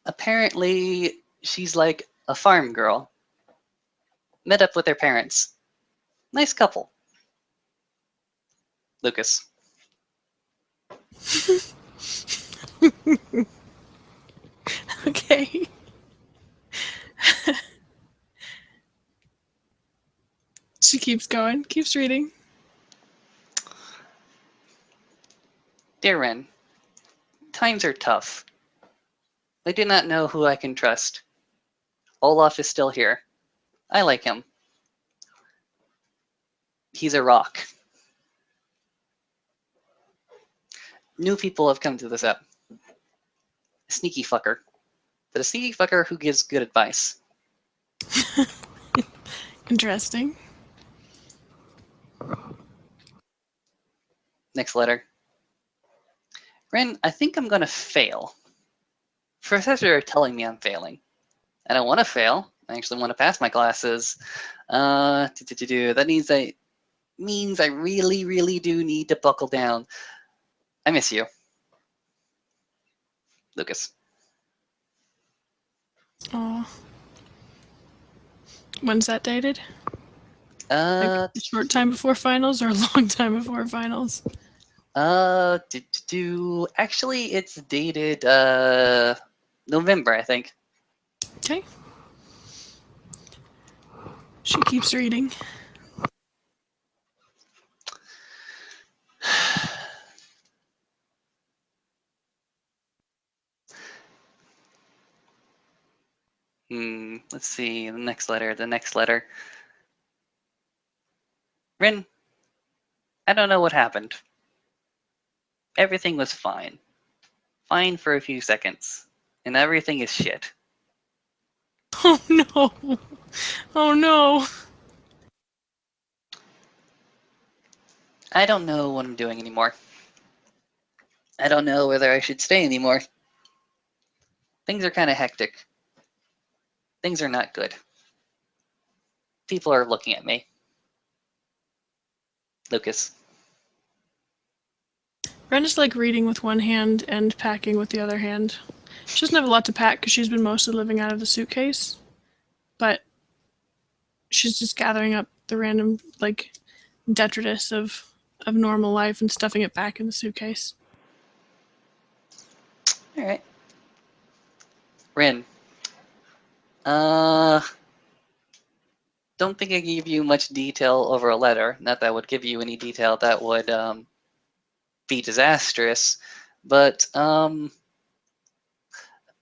Apparently, she's like a farm girl. Met up with their parents. Nice couple. Lucas. Okay. She keeps going, keeps reading. Dear Ren, times are tough. I do not know who I can trust. Olaf is still here. I like him. He's a rock. New people have come to this app. A sneaky fucker. But a sneaky fucker who gives good advice. Interesting. Next letter. Ren, I think I'm going to fail. Professors are telling me I'm failing. I don't want to fail. I actually want to pass my classes. That means I really, really do need to buckle down. I miss you. Lucas. Oh. When's that dated? Uh, Like a short time before finals or a long time before finals? Actually, it's dated November, I think. Okay. She keeps reading. Let's see, the next letter. Rin, I don't know what happened. Everything was fine. Fine for a few seconds. And everything is shit. Oh no. Oh no. I don't know what I'm doing anymore. I don't know whether I should stay anymore. Things are kind of hectic. Things are not good. People are looking at me. Lucas. Ren is like reading with one hand and packing with the other hand. She doesn't have a lot to pack because she's been mostly living out of the suitcase. But she's just gathering up the random, like, detritus of normal life and stuffing it back in the suitcase. All right. Rin. Don't think I gave you much detail over a letter. Not that I would give you any detail that would be disastrous, but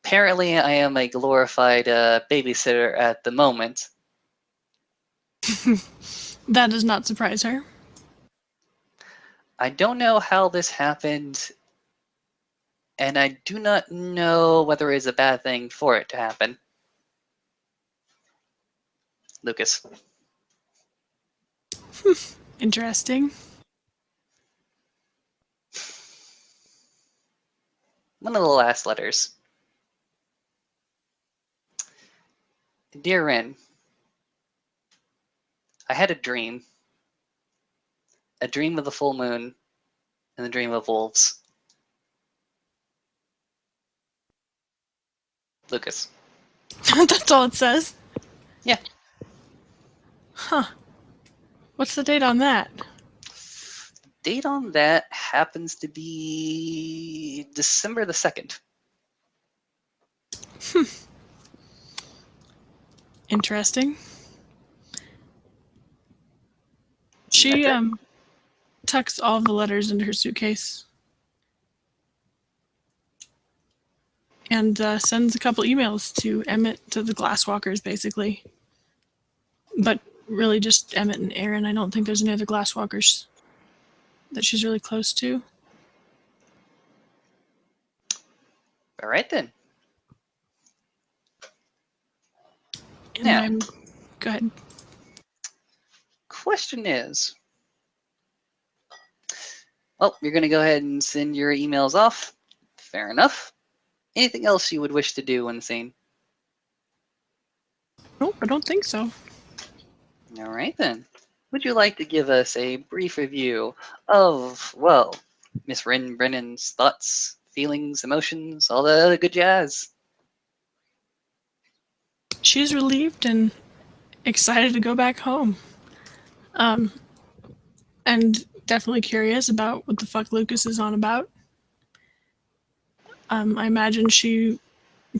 apparently I am a glorified babysitter at the moment. That does not surprise her. I don't know how this happened, and I do not know whether it's a bad thing for it to happen. Lucas. Interesting. One of the last letters. Dear Rin, I had a dream. A dream of the full moon and a dream of wolves. Lucas. That's all it says. Yeah. Huh. What's the date on that? Date on that happens to be December the 2nd. Interesting. She That's it? tucks all of the letters into her suitcase and sends a couple emails to Emmett, to the Glasswalkers, basically. But really just Emmett and Aaron. I don't think there's any other Glasswalkers that she's really close to. All right then. And Now, go ahead. question is, well, you're going to go ahead and send your emails off. Fair enough. Anything else you would wish to do in the scene? Nope, I don't think so. All right then. Would you like to give us a brief review of, well, Miss Ren Brennan's thoughts, feelings, emotions, all the other good jazz? She's relieved and excited to go back home. And definitely curious about what the fuck Lucas is on about. I imagine she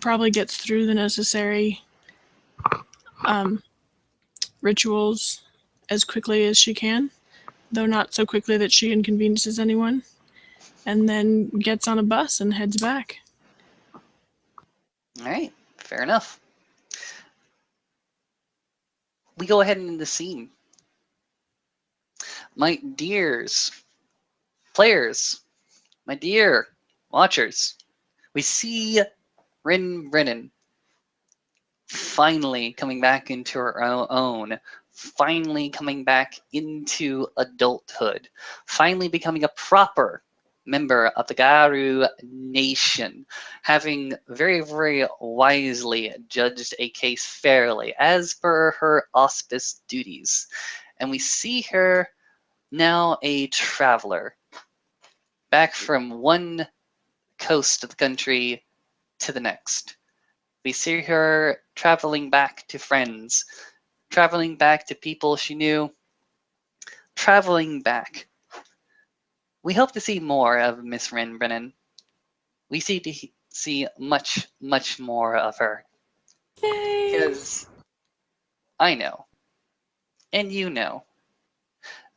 probably gets through the necessary rituals as quickly as she can, though not so quickly that she inconveniences anyone, and then gets on a bus and heads back. All right, fair enough. We go ahead and end the scene. My dears, players, my dear watchers, we see Ren Brennan finally coming back into her own, finally coming back into adulthood, finally becoming a proper member of the Garu Nation, having very, very wisely judged a case fairly as per her auspice duties. And we see her now a traveler, back from one coast of the country to the next. We see her traveling back to friends, traveling back to people she knew, traveling back. We hope to see more of Miss Ren Brennan. We see much, much more of her. Yay! Because I know, and you know,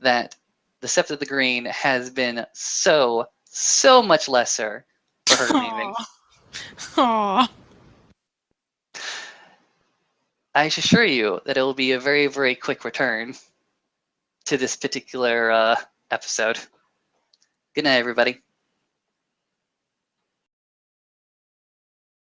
that the Sept of the Green has been so, so much lesser for her leaving. Aww. I assure you that it will be a very, very quick return to this particular episode. Good night, everybody.